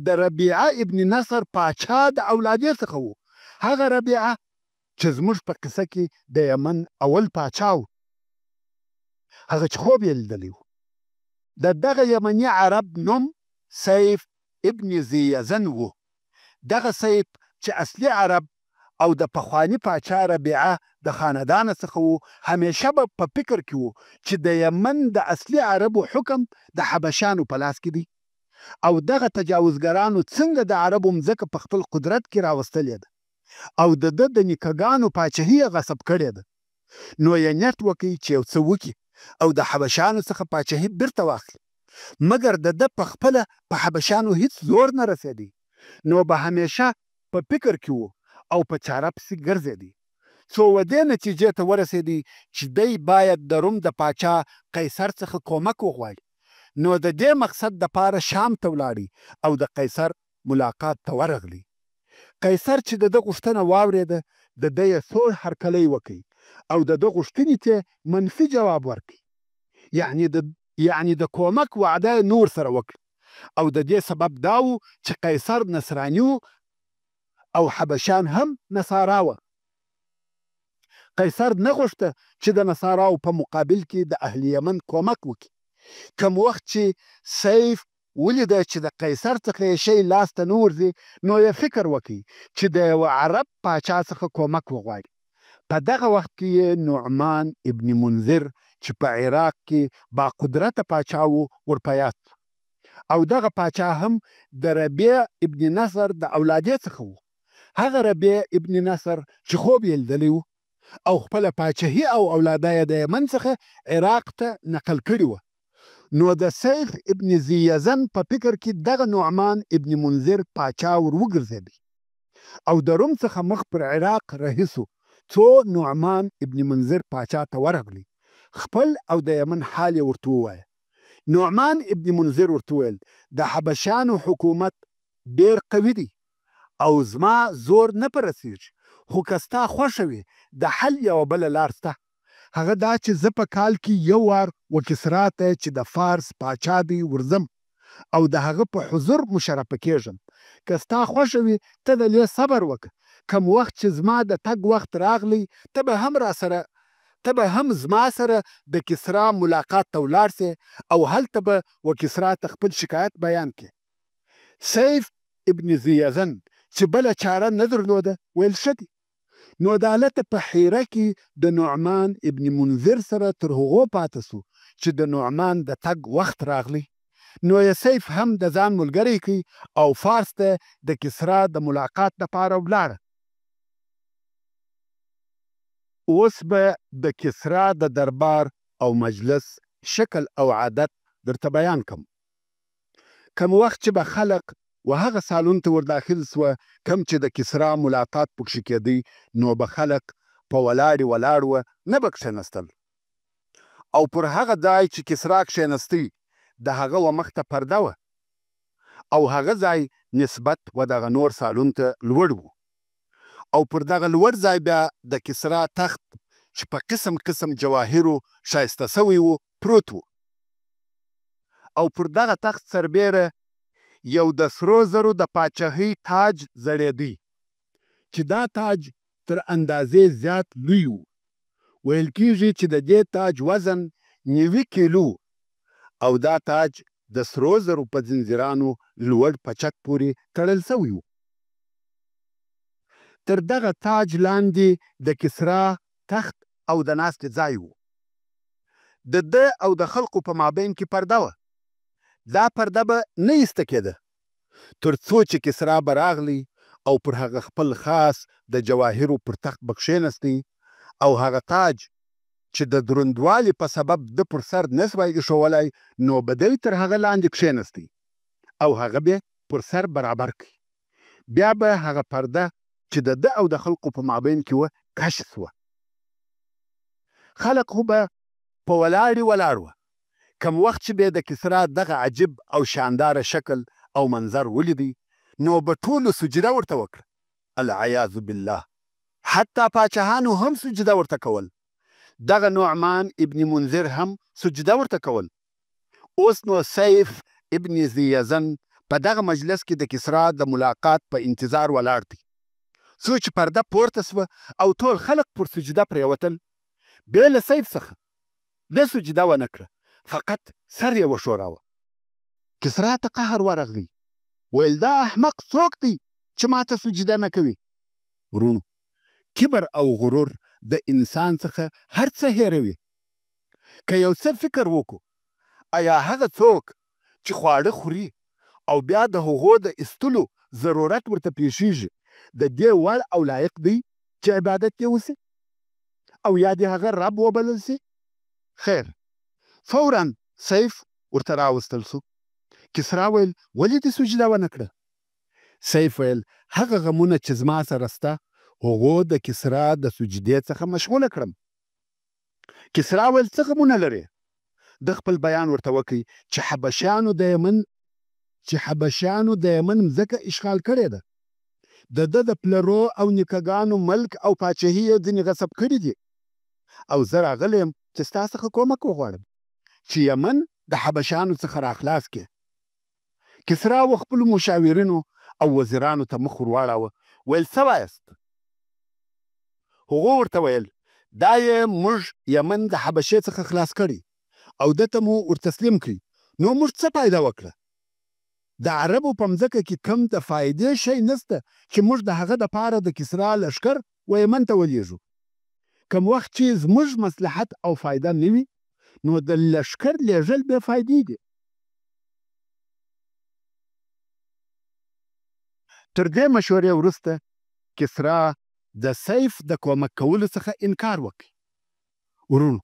د ربیعه ابن نصر پاچا د اولادې څخه و. هغه ربیعه چې زموږ په قصه کې د یمن اول پاچا و، هغه چې خوب یې لیدلی و. د دغه یمني عرب نوم سیف ابن ذی یزن و. دغه سیف چې اصلي عرب او د پخواني پاچا ربیعه د خاندانه څخه و همیشه به په فکر کې و چې د یمن د اصلي عربو حکم د حبشانو په لاس کې دی او دغه تجاوزګرانو څنګه د عربو مځکه په خپل قدرت کې راوستلې ده او د ده د نیکهګانو پاچهي یې غصب کړې ده. نو یې نیت وکړي چې یو څه وکړي او د حبشانو څخه پاچهي بیرته واخلي مګر د ده په خپله په حبشیانو هیڅ زور نه رسېدی، نو به همیشه په فکر کې و او په چاره پسې ګرځېدی. څو و دې نتیجې ته ورسېدی چې دی باید د روم د پاچا قیصر څخه کومک وغواړي. نو د دې مقصد دپاره شام ته ولاړی او د قیصر ملاقات ته ورغلی. قیصر چې د ده غوښتنه واورېده، د ده یې سوړ هرکلی وکړ او د ده غوښتنې ته منفي جواب ورکړ. یعنې د کومک وعده یې نور سره وکړه او د دې سبب دا و چې قیصر نصراني و او حبشیان هم نصارا وه. قیصر نه غوښته چې د نصاراو په مقابل کې د اهل یمن کومک وکړي. کم وخت چې سیف ولیده چې د قیصر څخه یې شی لاس ته نه ورځي، نو یې فکر وکړي چې د یوه عرب پاچا څخه کومک وغواړي. په دغه وخت کې یې نعمان ابن منذر چې په عراق کې با قدرته پاچا و ور په یاد او دغه پاچا هم د ربیع ابن نصر د اولادې څخه و. هغه ربیع ابن نصر چې خوب یې لیدلی و او خپله پاچهي او اولاده یې د یمن څخه عراق ته نقل کړي وه. نو د سیف ابن ذیزن په فکر کې دغه نعمان ابن منذر پاچا ور وګرځېدی او د روم څخه مخ پر عراق رهي سو، څو نعمان ابن منذر پاچا ته ورغلی. خپل او د یمن حال یې ورته ووایه. نعمان ابن منذر ورته وویل د حبشیانو حکومت ډېر قوي دی او زما زور نه پرسیږي، خو که ستا خوښه وي د حل یوه بله لار سته. هغه دا چې زه په کال کې یو وار و کسرا ته چې د فارس پاچا دی ورځم او د هغه په حضور مشرفه کېږم. که ستا خوښه وي ته د دې صبر وکړه. کم وخت چې زما د تګ وخت راغلی ته به هم زما سره د کسرا ملاقات ته ولاړ سې او هلته به و کسرا ته خپل شکایت بیان کړې. سیف ابن ذیزن چې بله چاره نه درلوده ویل ښه دي. نو د هلته په حیره کې د نعمان ابن منذر سره تر هغو پاته سو چې د نعمان د تګ وخت راغلی. نو یې سیف هم د ځان ملګری کړي او فارس ته د کسرا د ملاقات دپاره ولاړه. اوس به د کسرا د دربار او مجلس شکل او عادت درته بیان کم. کم وخت چې به خلق و هغه سالون ته ورداخل سوه کم چې د کسرا ملاقات پکښې کېدی، نو به خلق په ولاړ وه، نه به کښېنستل او پر هغه ځای چې کسرا کښېنستی د هغه و مخ ته پرده وه او هغه ځای نسبت و دغه نور سالون ته لوړ و او پر دغه لوړ ځای بیا د کسرا تخت چې په قسم قسم جواهرو ښایسته سوی و پروت و او پر دغه تخت سربیره یو د سرو زرو د پاچهۍ تاج ځړېدی چې دا تاج تر اندازې زیات لوی و. ویل کېږي چې د دې تاج وزن 90 کیلو او دا تاج د سرو زرو په زنځیرانو لوړ پچک پورې تړل سوی و. تر دغه تاج لاندې د کسرا تخت او د ناستې ځای و. د ده او د خلقو په مابین کې پرده وه. دا پرده به نه ایسته کېده تر څو چې کسرا به راغلی او پر هغه خپل خاص د جواهرو پر تخت به کښېنستی او هغه تاج چې د دروندوالي په سبب د پر سر نه سوی ایښولی، نو به دی تر هغه لاندې کښېنستی او هغه به پر سر برابر کړي. بیا به هغه پرده چې د ده او د خلقو په مابین کې وه کشف سوه. خلق خو به په ولاړ وه. کم وخت چې به د کسرا دغه عجیب او شانداره شکل او منظر ولیدی، نو به ټولو سجده ورته وکړه. العیاذ بالله، حتی پاچاهانو هم سجده ورته کول. دغه نعمان ابن منذر هم سجده ورته کول. اوس نو سیف ابن ذیزن په دغه مجلس کې د کسرا د ملاقات په انتظار ولاړ دی. څو چې پرده پورته سوه او ټول خلق پر سجده پرېوتل، بیا له سیف څخه د سجده ونه کړه، فقط سر یې وښوراوه. کسرا ته قهر ورغلی. ویل دا احمق څوک دی چې ماته سجده نه کوي؟ ورونو، کبر او غرور د انسان څخه هر څه هیروي. که یو څه فکر وکړو، آیا هغه څوک چې خواړه خوري او بیا د هغو د ایستلو ضرورت ورته پیښیږي د دې وړ او لایق دی چې عبادت یې وسي او یا دې هغه رب وبلل سي؟ خیر، فورا سیف ورته راوستل سو. کسرا ویل ولې دې سجده ونه کړه؟ سیف ویل هغه غمونه چې زما سره سته هغو د کسرا د سجدې څخه مشغوله کړم. کسرا ویل څه غمونه لرې؟ د خپل بیان ورته وکړي چې حبشیانو د یمن مځکه اشغال کړې ده. د ده د پلرو او نیکهګانو ملک او پاچهي یې ځینې غصب کړي دي او زه راغلی یم چې ستا څخه کومک وغواړم چې یمن د حبشیانو څخه راخلاص کړې. کسرا و خپلو مشاورینو او وزیرانو ته مخ ور واړاوه. ویل څه وایست؟ هغو ورته ویل دا یې موږ یمن د حبشې څخه خلاص کړي او ده ته مو ور تسلیم کړي، نو موږ څه فایده وکړه؟ د عربو په مځکه کې کم د فایدې شی نسته چې موږ د هغه دپاره د کسرا لښکر و یمن ته ولیږو. کم وخت چې زموږ مصلحت او فایده نه وي نو د لښکر لیږل بې فایدې دي. تر دې مشورې وروسته کسرا د سیف د کومک کولو څخه انکار وکړي. ورونو،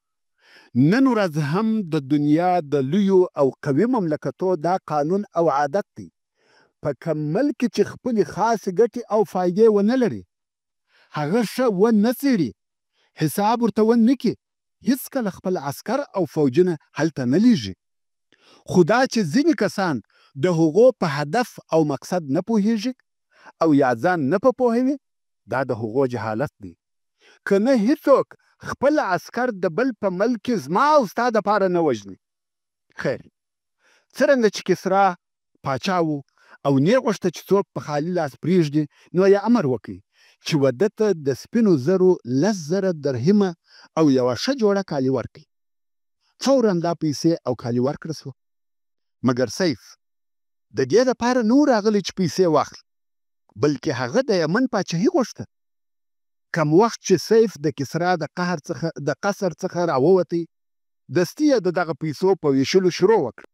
نن ورځ هم د دنیا د لویو او قوي مملکتو دا قانون او عادت دی. په کم ملک چې خپلې خاصې ګټې او فایدې ونه لري هغه ښه ونه څېړي، حساب ورته ونه کړي، هېڅکله خپل عسکر او فوجونه هلته نه لیږي. خو دا چې ځینې کسان د هغو په هدف او مقصد نه پوهیږي او یا ځان نه په پوهوي، دا د هغو جهالت دی. که نه هیڅوک خپل عسکر د بل په ملک کې زما او ستا دپاره نه وژني. خیر، څرنګه چې کسرا پاچا و او نه غوښته چې څوک په خالي لاس پرېږدي، نو یې امر وکړي چې وده ته د سپینو زرو 10,000 درهمه او یوه ښه جوړه کالي ورکړي. فورا دا پیسې او کالي ورکړه سوه. مګر سیف د دې دپاره نه و راغلی چې پیسې واخلي، بلکې هغه د یمن پاچهي غوښته. کم وخت چې سیف د کسرا د قصر څخه راووتی، دستي یې د دغه پیسو په ویشلو شروع وکړه.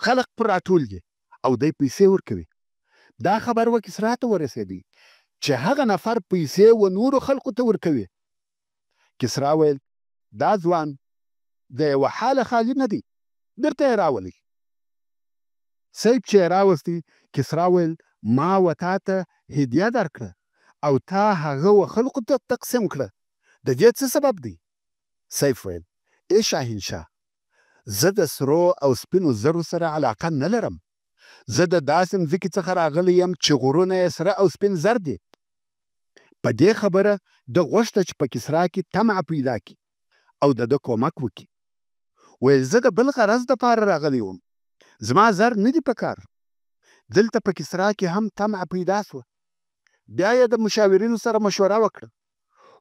خلق پر راټول دي او دی پیسې ورکوي. دا خبر و کسرا ته ورسېدی چې هغه نفر پیسې و نورو خلقو ته ورکوي. کسرا ویل دا ځوان د یوه حاله خالي نه دی، بیرته یې راولئ. سیف چې یې راوستی، کسرا ویل ما و تا ته هدیه درکړه او تا هغه و خلقو ته تقسیم کړه، د دې څه سبب دی؟ سیف ویل ای شاهنشاه، زه د سرو او سپینو زرو سره علاقه نه لرم. زه د داسې مځکې څخه راغلی یم چې غرونه یې سره او سپین زر دي. په دې خبره ده غوښته چې په کسرا کې طمع پیدا کړي او د ده کومک وکړي. ویل زه د بل غرض دپاره راغلی وم، زما زر نه دي په کار. دلته په کسرا کې هم طمع پیدا سوه. بیا یې د مشاورینو سره مشوره وکړه.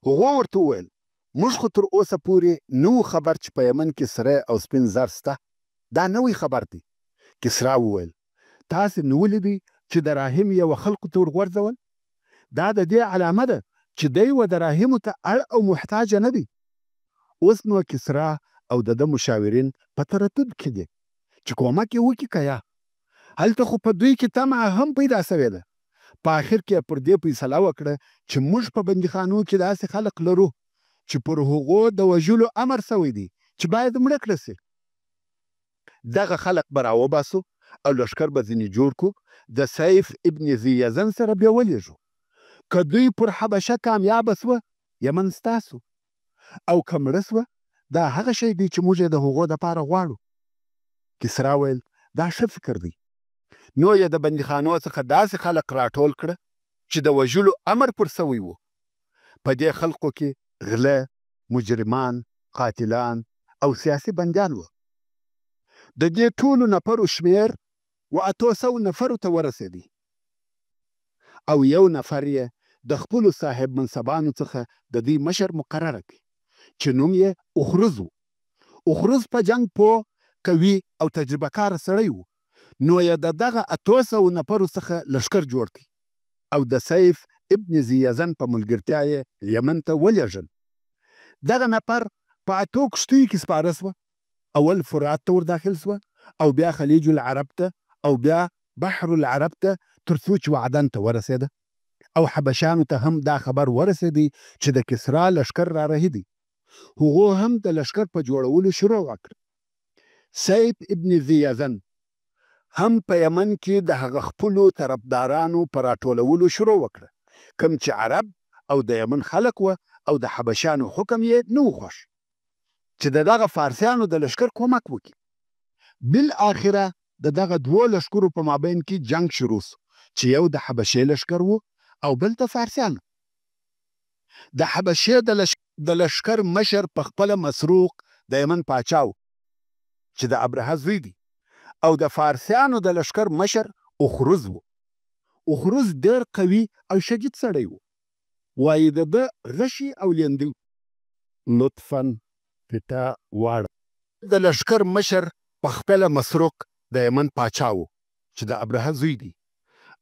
هغو ورته وویل موږ خو تر اوسه پورې نه وو خبر چې په یمن کې سره او سپین زر سته، دا نوی خبر دی. کسرا وویل تاسې نه ولیدئ چې دراهم یې و خلقو ته ورغورځول؟ دا د دې علامه ده چې دی و دراهمو ته اړ او محتاجه نه دی. اوس نو کسرا او د ده مشاورین په تردد کې دي چې کومک یې وکړي که یا. هلته خو په دوی کې طمع هم پیدا سوې ده. په آخر کې پر دې فیصله وکړه چې موږ په بندیخانو کې داسې خلق لرو چې پر هغو د وژلو امر سوی دی چې باید مړه کړه سي. دغه خلق به راوباسو او لښکر به ځینې جوړ کړو، د سیف ابن ذي یزن سره بیا ولیږو. که دوی پر حبشه کامیابه سوه، یمن ستاسو، او که مړه سوه، دا هغه شی دی چې موږ یې د هغو دپاره غواړو. کسرا ویل دا ښه فکر دی. نو یې د بندیخانو څخه داسې خلق راټول کړه چې د وژلو امر پر سوی و. په دې خلقو کې غله، مجرمان، قاتلان او سیاسي بندیان وو. د دې ټولو نفرو شمیر و 800 نفرو ته ورسېدی او یو نفر یې د خپلو صاحب منصبانو څخه د دې مشر مقرره کړي چې نوم یې اخرز و. اخرز په جنگ پوه، قوي او تجربه کاره سړی و. نو یې د دغه 800 نفرو څخه لښکر جوړ کړي او د سیف ابن ذي یزن په ملګرتیا یې یمن ته ولېږل. دغه نفر په 8 کښتیو کې سپاره سوه. اول فرات ته ور داخل سوه او بیا خلیج العرب ته او بیا بحر العرب ته، تر څو چې وعدن ته ورسېده او حبشانو ته هم دا خبر ورسېدی چې د کسرا لښکر را رهي دی. هغو هم د لښکر په جوړولو شروع وکړه. سیف ابن ذیزن هم په یمن کې د هغه خپلو طرفدارانو په راټولولو شروع وکړه، کوم چې عرب او د یمن خلک وه او د حبشانو حکم یې نه و خوښ چې د دغه فارسیانو د لښکر کومک وکړي. بالاخره د دغه دوو لښکرو په مابین کې جنگ شروع سو چې یو د حبشې لښکر و او بل د فارسیانو. د حبشې د لښکر مشر په خپله مسروق د یمن پاچا و چې د ابرهه زوی دی، او د فارسیانو د لښکر مشر اخروز و. اخروز ډېر قوي او شدید سړی و. وایي د ده غشي او لیندي لطفا پټه واړه. د لښکر مشر په خپله مسروق د یمن پاچا و چې د ابرهه زوی دی،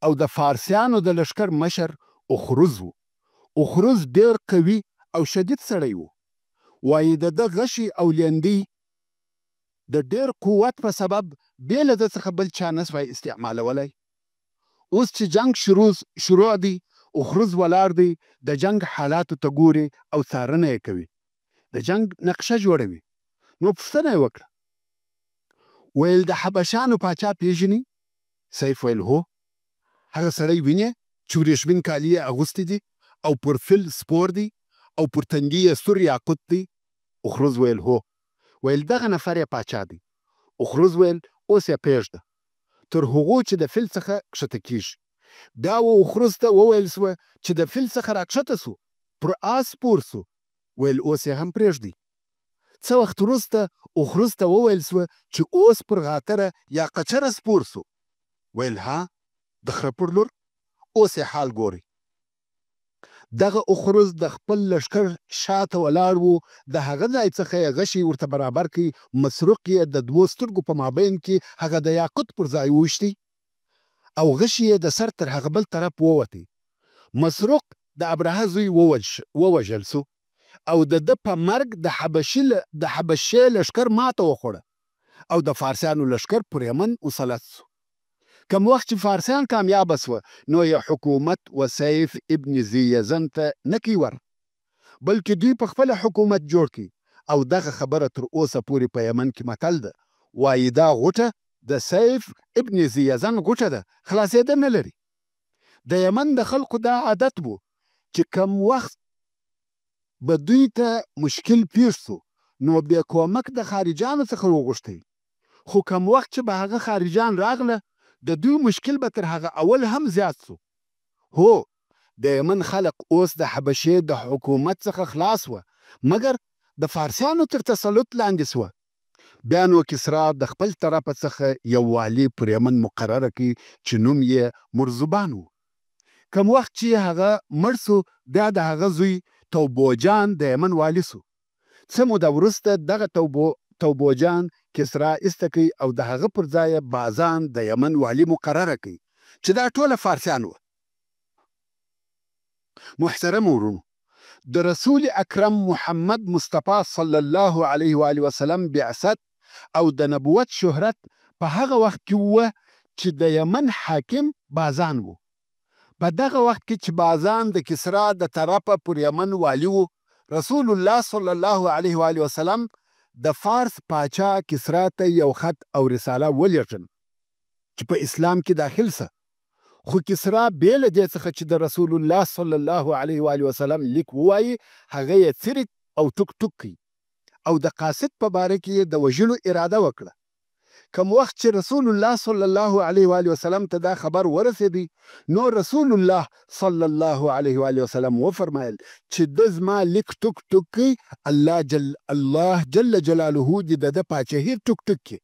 او د فارسیانو د لښکر مشر اخروز و. اخروز ډېر قوي او شدید سړی و. وایي د ده غشي او لیندي د ډېر قوت په سبب بې له ده څخه بل چا نه سوای استعمالولی. اوس چې جنگ شروع دی، اخروز ولاړ دی، د جنگ حالاتو ته ګوري او څارنه یې کوي، د جنگ نقشه جوړوي. نو پوښتنه یې وکړه، ویل د حبشانو پاچا پیژني؟ سیف ویل هو. هغه سړی وینې چې وریښمین کالي یې اغوستي دي او پر فیل سپور دی او پر تندي یې سور یاقوت دی؟ اخروز ویل هو. ویل دغه نفر یې پاچا دی. اخروز ویل اوس یې پرېږده تر هغو چې د فیل څخه کښته کېږي. بیا اخروز ته وویل سوه چې د فیل څخه راکښته سو، پر آس سپور سو. ویل اوس یې هم پرېږدئ. څه وخت وروسته اخروز ته وویل سوه چې اوس پر غاتره یا قچره سپور سو. ویل ها، د خره پر لور، اوس یې حال ګورئ. دغه اخروز د خپل لښکر شاته ولاړ و. د هغه ځای څخه یې غشي ورته برابر کړي. مسروق یې د دوو سترګو په مابین کې هغه د یاقوت پر ځای وویشتی او غشي یې د سر تر هغه بل طرف ووتی. مسروق د ابرهه زوی ووژل سو او د ده په مرګ د حبشې لښکر ماته وخوړه او د فارسیانو لښکر پر یمن مسلط سو. کم وخت چې فارسیان کامیابه سوه، نو یې حکومت و سیف ابن ذیزن ته نه کوي ور، بلکې دوی په خپله حکومت جوړ کړي. او دغه خبره تر اوسه پورې په یمن کې متل ده، وایي دا غوټه د سیف ابن ذیزن غوټه ده، خلاصېده نه لري. د یمن د خلقو دا عادت و چې کم وخت به دوی ته مشکل پیښ سو، نو بیا کومک د خارجانو څخه وغوښتی. خو کم وخت چې به هغه خارجان راغله، د دوی مشکل به تر هغه اول هم زیات سو. هو، د یمن خلق اوس د حبشې د حکومت څخه خلاص وه، مګر د فارسیانو تر تسلط لاندې سوه. بیا نو کسرا د خپل طرفه څخه یو والي پر یمن مقرره کړي چې نوم یې مرزبان و. کم وخت چې هغه مړ سو، بیا د هغه زوی توبوجان د یمن والي سو. څه موده وروسته دغه توبوجان کسرا ایسته کوي او د هغه پر ځای بازان د یمن والي مقرره کوي چې دا ټوله فارسیان وه. محترم ورونو، د رسول اکرم محمد مصطفی صلی الله علیه و آله وسلم بعثت او د نبوت شهرت په هغه وخت کې وه چې د یمن حاکم بازان و. په دغه وخت کې چې بازان د کسرا د طرفه پر یمن والي و، رسول الله صلی الله علیه و آله وسلم د فارس پاچا کسرا ته یو خط او رساله ولیږل چې په اسلام کې داخل سه. خو کسرا بې له دې څخه چې د رسول الله صلی الله علیه و آله وسلم لیک ووایي، هغه یې څرک او ټوک ټوک کړي او د قاصد په باره کې د وژلو اراده وکړه. کم وخت چې رسول الله صلی الله علیه و آله وسلم ته دا خبر ورسېدی، نو رسول الله صلی الله علیه و آله وسلم وفرمایل چې د زما لیک ټوک ټوک کړي، الله جل جلاله دې د ده پاچهي ټوک ټوک کړي.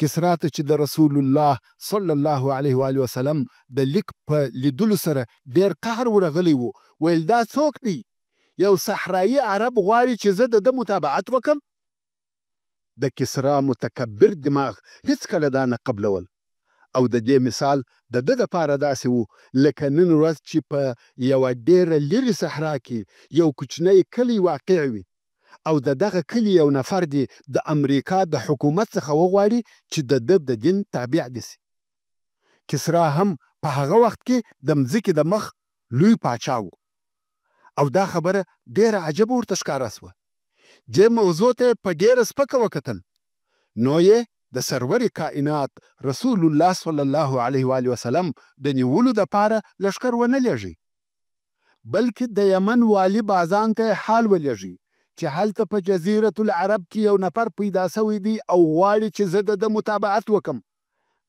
کسرا ته چې د رسول الله صلی الله علیه و آله وسلم د لیک په لیدلو سره ډېر قهر ورغلی و. ویل دا څوک دی؟ یو صحرایي عرب غواړي چې زه د ده متابعت وکړم؟ د کسرا متکبر دماغ هیڅکله دا نه قبلول او د دې مثال د ده دپاره داسې و لکه نن ورځ چې په یوه ډېره لرې صحرا کې یو کوچنی کلی واقع وي او د دغه کلي یو نفر دی د امریکا د حکومت څخه وغواړي چې د ده د دین تابع دي سي. کسرا هم په هغه وخت کې د مځکې د مخ لوی پاچا و او دا خبره ډېره عجبه ورته ښکاره سوه. دې موضوع ته په ډېره سپکه وکتل. نو یې د سرور کائنات رسول الله صلی الله علیه و آله وسلم د نیولو دپاره لښکر ونه لېږي، بلکې د یمن والي بازان ته حال ولېږي چې هلته په جزیرة العرب کې یو نفر پیدا سوی دی او غواړي چې زه د ده متابعت وکم.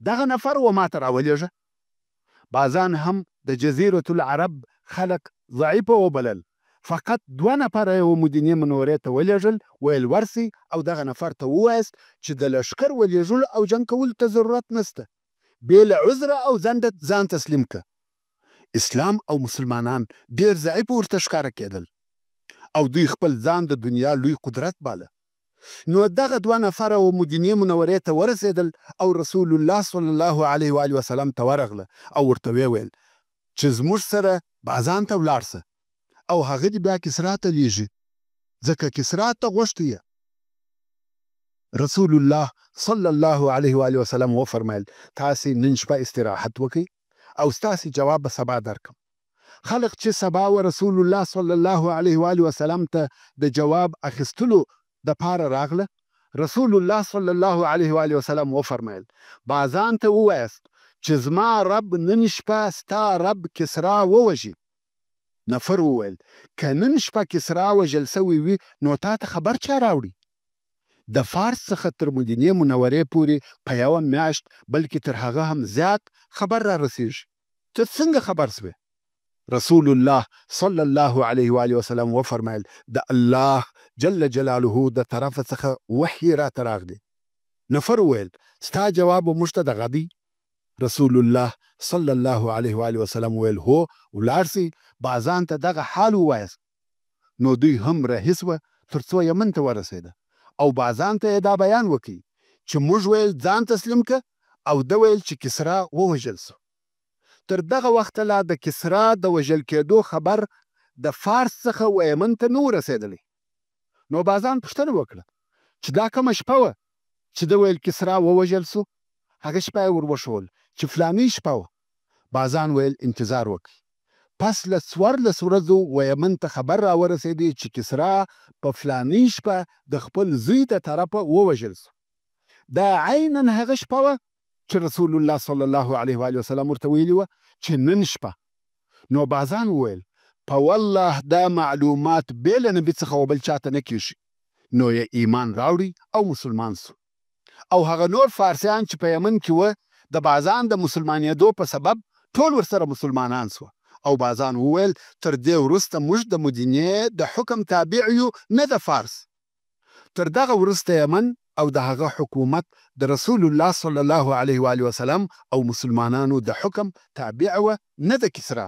دغه نفر و ماته راولېږه. بازان هم د جزیرة العرب خلق ضعیفه وبلل. فقط 2 نفره یې مدینې منورې ته ولېږل، ویل ورسئ او دغه نفر ته ووایاست چې د لښکر ولېږلو او جنګ کولو ته ضرورت نسته، بې له عذره او ځنډه ځان تسلیم که. اسلام او مسلمانان ډېر ضعیف ورته ښکاره کېدل او دوی خپل ځان د دنیا لوی قدرت باله. نو دغه 2 نفره و مدینې منورې ته ورسېدل او رسول الله صلی الله علیه و آله وسلم ته ورغله او ورته ویې ویل چې زموږ سره بازان ته ولاړ شه او هغه دې بیا کسرا ته لیږي، ځکه کسرا ته غوښتی یې. رسول الله صلی الله علیه و آله وسلم وفرمیل تاسې نن شپه استراحت وکئ او ستاسې جواب به سبا درکم. خلق چې سبا و رسول الله صلی الله علیه و آله وسلم ته د جواب اخیستلو دپاره راغله. رسول الله صلی الله علیه و آله وسلم وفرمیل بازان ته ووایاست چې زما رب نن شپه ستا رب کسرا ووژي. نفر وویل که نن شپه کسرا وژل سوی وي نو تا ته خبر چا راوړي؟ د فارس څخه تر مدینې منورې پورې په یوه میاشت بلکې تر هغه هم زیات خبر را رسیږي. ته څنګه خبر سوې؟ رسول الله صلی الله علیه و آله وسلم وفرمیل د الله جل جلاله د طرفه څخه وحی راته راغلی. نفر وویل ستا جواب موږ ته دغه دی؟ رسول الله صلی الله علیه و آله وسلم ویل هو، ولاړ سئ بازان ته دغه حال ووایاست. نو دوی هم رهي سوه تر څو یمن ته ورسېده او بازان ته یې دا بیان وکړي چې موږ ویل ځان تسلیم که او ده ویل چې کسرا ووژل سو. تر دغه وخته لا د کسرا د وژل کېدو خبر د فارس څخه و یمن ته نه و رسېدلی. نو بازان پوښتنه وکړه چې دا کومه شپه وه چې ده ویل کسرا ووژل سو؟ هغه شپه یې ور وښول چې فلانۍ شپه وه. بازان ویل انتظار وکړئ. پس له 14 ورځو و یمن ته خبر راورسېدی چې کسرا په فلانۍ شپه د خپل زوی د طرفه ووژل سو. دا عینا هغه شپه وه چې رسول الله صلی الله علیه و آله وسلم ورته ویلي وه چې نن شپه. نو بازان وویل په والله دا معلومات بې له نبي څخه و بل چاته نه کېږي. نو یې ایمان راوړي او مسلمان سو. او هغه نور فارسیان چې په یمن کې وه د بازان د مسلمانېدو په سبب ټول ورسره مسلمانان سوه. او بازان وویل تر دې وروسته موږ د مدینې د حکم تابع یو نه د فارس. تر دغه وروسته یمن او د هغه حکومت د رسول الله صلی الله علیه و آله وسلم او مسلمانانو د حکم تابع وه نه د کسرا.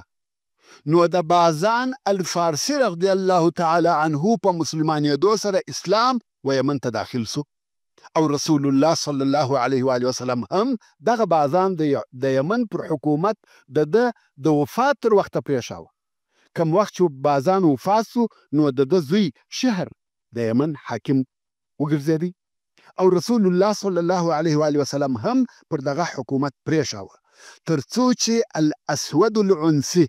نو د بازان الفارسي رضی الله تعالی عنه په مسلمانېدو سره اسلام و یمن ته داخل سو او رسول الله صلی الله علیه و آله وسلم هم دغه بازان د یمن پر حکومت د وفات تر وخته پرېښاوه. کم وخت چې بازان وفات سو نو د ده زوی شهر د یمن حاکم وګرځېدی او رسول الله صلی الله علیه و آله وسلم هم پر دغه حکومت پرېښاوه تر څو چې الاسود العنسي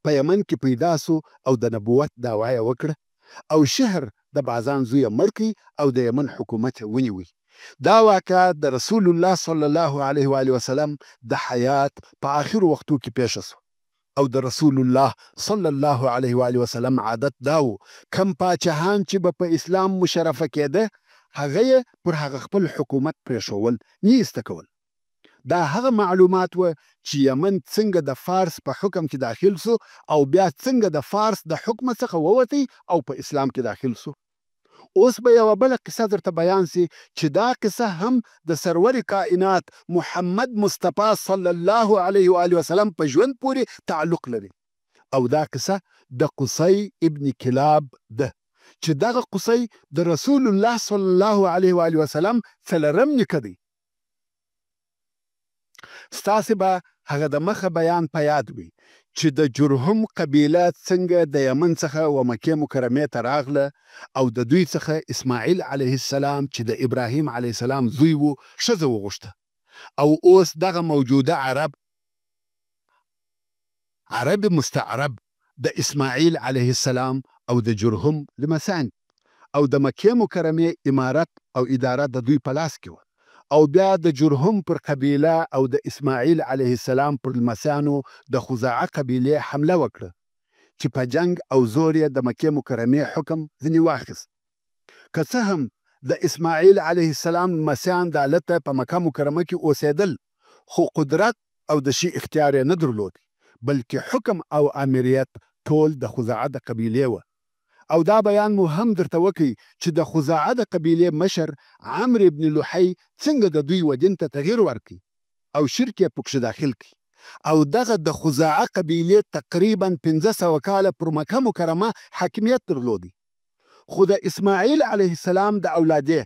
په یمن کې پیدا سو او د نبوت دعوا یې وکړه او شهر د بازان زوی مړ کړي او د یمن حکومت یې ونیوی. دا واقعه د رسول الله صلی الله علیه و آله وسلم د حیات په آخرو وختو کې پیښه سو او د رسول الله صلی الله علیه و آله وسلم عادت دا و کم پاچاهان چې به په اسلام مشرفه کېده هغه یې پر هغه خپل حکومت پرېښول نه ایسته کول. دا هغه معلومات و چې یمن څنګه د فارس په حکم کې داخل سو او بیا څنګه د فارس د حکم څخه ووتی او په اسلام کې داخل سو. اوس به یوه بله قصه درته بیان سي چې دا قصه هم د سرور کائنات محمد مصطفی صلی الله علیه و آله وسلم په ژوند پورې تعلق لري او دا قصه د قصی ابن کلاب ده چې دغه قصی د رسول الله صلی الله علیه و آله وسلم څلورم نیکه دی. ستاسې به هغه د مخه بیان په یاد وي چې د جرهم قبیله څنګه د یمن څخه و مکې مکرمې ته راغله او د دوی څخه اسماعیل علیه السلام چې د ابراهیم علیه السلام زوی و ښځه وغوښته او اوس دغه موجوده عرب مستعرب د اسماعیل علیه السلام او د جرهم لمسان او د مکې مکرمې امارت او اداره د دوی په لاس کې وه. او بیا د جرهم پر قبیله او د اسماعیل علیه السلام پر لمسیانو د خزاعه قبیلې حمله وکړه چې په جنگ او زور یې د مکې مکرمې حکم ځنې واخیست. که څه هم د اسماعیل علیه السلام لمسیان د هلته په مکه مکرمه کې اوسېدل، خو قدرت او د شي اختیار یې نه درلود، بلکې حکم او امریت ټول د خزاعه د قبیلې وه. او دا بیان مو هم درته وکړي چې د خزاعه د قبیلې مشر عمرو بن لحی څنګه د دوی ودین ته تغییر ورکړي او شرک یې پکښې داخل کړي. او دغه د خزاعه قبیلې تقریبا 1500 کاله پر مکه مکرمه حاکمیت درلودی. خو د اسماعیل علیه السلام د اولادې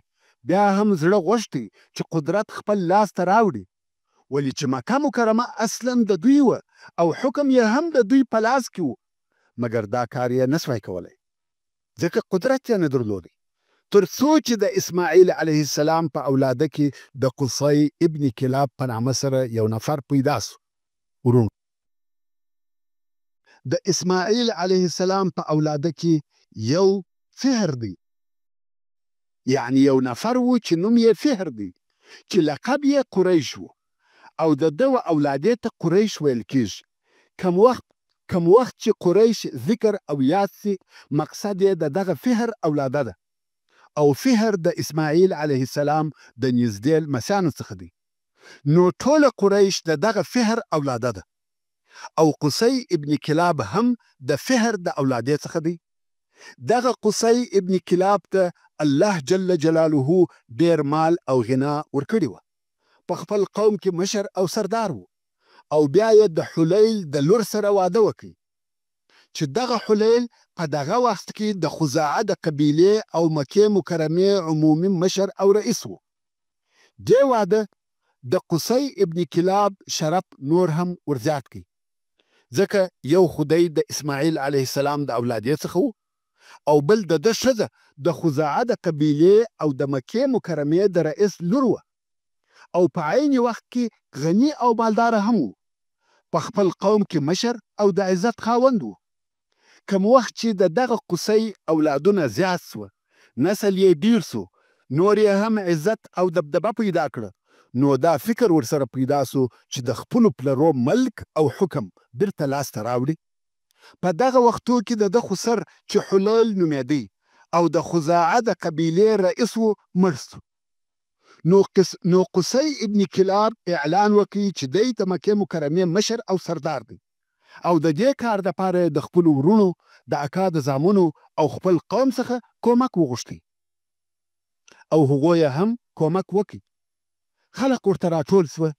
بیا هم زړه غوښتي چې قدرت خپل لاس ته راوړي، ولې چې مکه مکرمه اصلا د دوی وه او حکم یې هم د دوی په لاس کې و، مګر دا کار یې نسوای کولی ځکه قدرت یې نه درلودی. تر څو چې د اسماعیل علیه السلام په اولاده کې د قصی ابن کلاب په نامه سره یو نفر پیدا سو. ورونو، د اسماعیل علیه السلام په اولاده کې یو فهر دی، یعنی یو نفر و چې نوم یې فهر دی، چې لقب یې قریش و او د ده اولادې ته قریش ویل کېږي. کم وخت چې قریش ذکر او یاد سي، مقصد یې د دغه فهر اولاده ده، او فهر د اسماعیل علیه السلام د نږدې لمسیانو څخه دی. نو ټوله قریش د دغه فهر اولاده ده، او قصی ابن کلاب هم د فهر د اولادې څخه دی. دغه قصی ابن کلاب ته الله جل جلاله ډیر مال او غنا ورکړی و. په خپل قوم کې مشر او سردار و، او بیا یې د حلیل د لور سره واده وکړي چې دغه حلیل په دغه وخت کې د خزاعه د قبیلې او مکې مکرمې عمومي مشر او رئیس و. دې واده د قصی ابن کلاب شرف نور هم ورزیات کړي، ځکه یو خدای د اسماعیل علیه السلام د اولادې څخه و، او بل د ده ښځه د خزاعه د قبیلې او د مکې مکرمې د رئیس لور وه، او په عین وخت کې غني او مالداره هم و. په خپل قوم کې مشر او د عزت خاوند و. کم وخت چې د دغه قصی اولادونه زیات سوه، نسل یې ډیر سو، نور یې هم عزت او دبدبه پیدا کړه، نو دا فکر ورسره پیدا سو چې د خپلو پلرو ملک او حکم بیرته لاسته راوړي. په دغه وختو کې د ده خسر چې حلیل نومېدی او د خزاعه د قبیلې رئیس و مړ سو. نو قصی ابن کلاب اعلان وکړي چې دی د مکې مکرمې مشر او سردار دی، او د دې کار دپاره د خپلو ورونو، د اکا د زامنو او خپل قوم څخه کومک وغوښتی، او هغوی هم کومک وکړي. خلق ورته راټول سوه.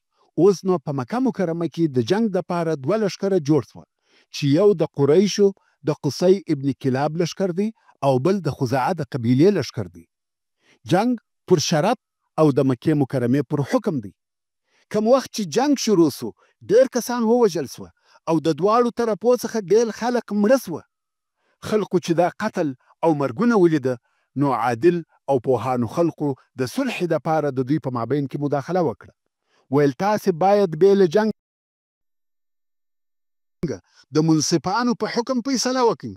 اوس نو په مکه مکرمه کې د جنگ دپاره 2 لښکره جوړ سوه، چې یو د قریشو د قصی ابن کلاب لښکر دی او بل د خزاعه د قبیلې لښکر دی. جنگ پر شرف او د مکې مکرمې پر حکم دی. کم وخت چې جنگ شروع سو، ډیر کسان ووژل سوه او د دواړو طرفو څخه ډیر خلق مړه سوه. خلقو چې دا قتل او مرګونه ولیده، نو عادل او پوهانو خلقو د صلح دپاره د دوی په مابین کې مداخله وکړه. ویل تاسې باید بې له جنګ د منصفانو په حکم فیصله وکړي.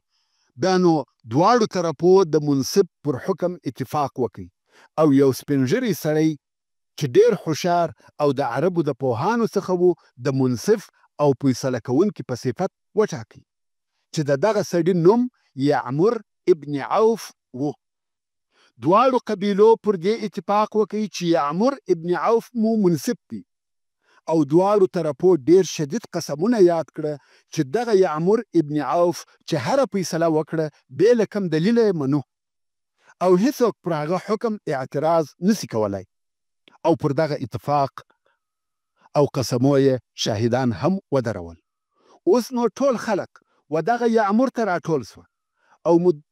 بیا نو دواړو طرفو د منصف پر حکم اتفاق وکړي، او یو سپینږیری سړی چې ډیر هوښیار او د عربو د پوهانو څخه و، د منصف او فیصله کوونکي په صفت وټاکي، چې د دغه سړي نوم یعمر ابن عوف و. دواړو قبیلو پر دې اتفاق وکړي چې یعمر ابن عوف مو منصف دی، او دواړو طرفو ډیر شدید قسمونه یاد کړه چې دغه یعمر ابن عوف چې هره فیصله وکړه بې له کوم دلیله یې منو، او هیڅوک پر هغه حکم اعتراض نسی کولای. او پر دغه اتفاق او قسمو یې شاهدان هم ودرول. اوس نو ټول خلق و دغه یعمر ته راټول سوه،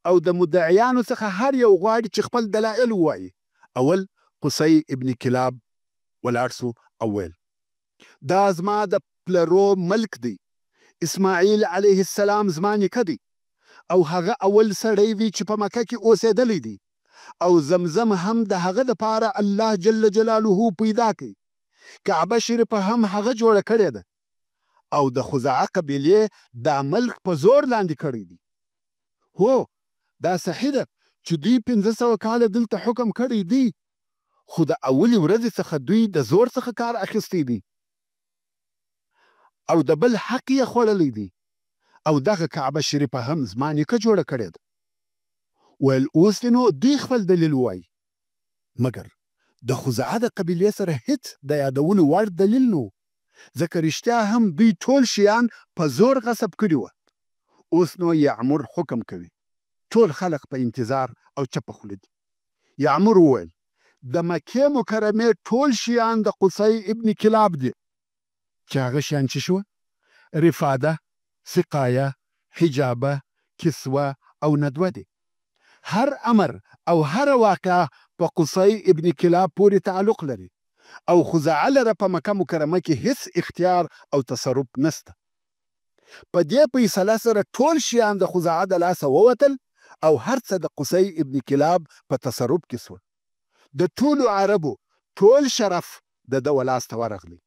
او د مدعیانو څخه هر یو غواړي چې خپل دلایل ووایي. اول قصی ابن کلاب ولاړ سو او ویل دا زما د پلرو ملک دی، اسماعیل علیه السلام زما نیکه دی، او هغه اول سړی وی چې په مکه کې اوسېدلی دی، او زمزم هم د هغه دپاره الله جل جلاله پیدا کړي. کعبه شریفه هم هغه جوړه کړې ده، او د خزاعه قبیلې دا ملک په زور لاندې کړی دی. هو دا صحیح ده چې دوی 1500 کاله دلته حکم کړی دی، خو د اولې ورځې څخه دوی د زور څخه کار اخیستی دی او د بل حق یې خوړلی دی. او دغه کعبه شریفه هم زما نیکه جوړه کړې ده. ویل اوس نو دوی خپل دلیل وایي، مګر د خزاعه د قبیلې سره هیڅ د یادولو وړ دلیل نه و، ځکه رښتیا هم دوی ټول شیان په زور غصب کړي وه. اوس نو یعمر حکم کوي. ټول خلق په انتظار او چپه خوله دي. یعمر وویل د مکې مکرمې ټول شیان د قصي ابن کلاب دي. چې هغه شیان چې شوه؟ رفاده، سقایه، حجابه، کسوه او ندوه دي. هر امر او هر واقعه په قصي ابن کلاب پورې تعلق لري او خزاعه لره په مکه مکرمه کې هیڅ اختیار او تصرف نسته. په دې فیصله سره ټول شیان د خزاعه د لاسه ووتل او هر څه د قصي ابن کلاب په تصرف کې سول. د ټولو عربو ټول شرف د ده ولاسته ورغلی.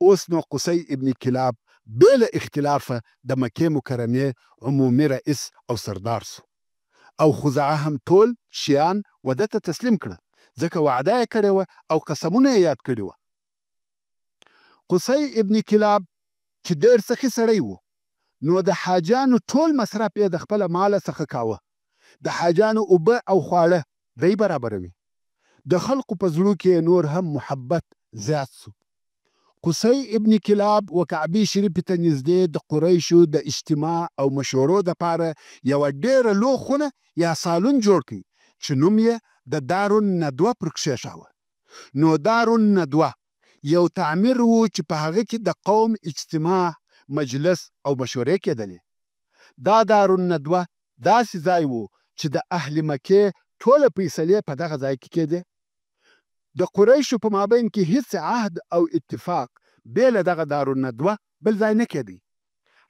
اوس نو قصي ابن کلاب بلا اختلافه د مکې مکرمې عمومي رئیس او سردار سو او خزاعه هم ټول شیان وده ته تسلیم کړه، ځکه وعده یې کړې وه او قسمونه یې یاد کړي وه. قصي ابن کلاب چې ډېر سخي سړی و، نو د حاجانو ټول مصرف یې د خپله ماله څخه کاوه. د حاجانو اوبه او خواړه دی برابروي. د خلقو په زړو کې نور هم محبت زیات سو. قصي ابن کلاب و کعبې شریفې ته نږدې د قریشو د اجتماع او مشورو دپاره یوه ډېره لوی خونه یا سالون جوړ کړي چې نوم یې د دارالندوه پر کښېښاوه. نو دارالندوه یو تعمیر و چې په هغه کې د قوم اجتماع، مجلس او مشورې کېدلې. دا دارالندوه داسې ځای و چې د اهل مکې ټوله فیصلې په دغه ځای کې کېدې. د قریشو په مابین کې هیڅ عهد او اتفاق بې له دغه دارالندوه بل ځای نه کېدی.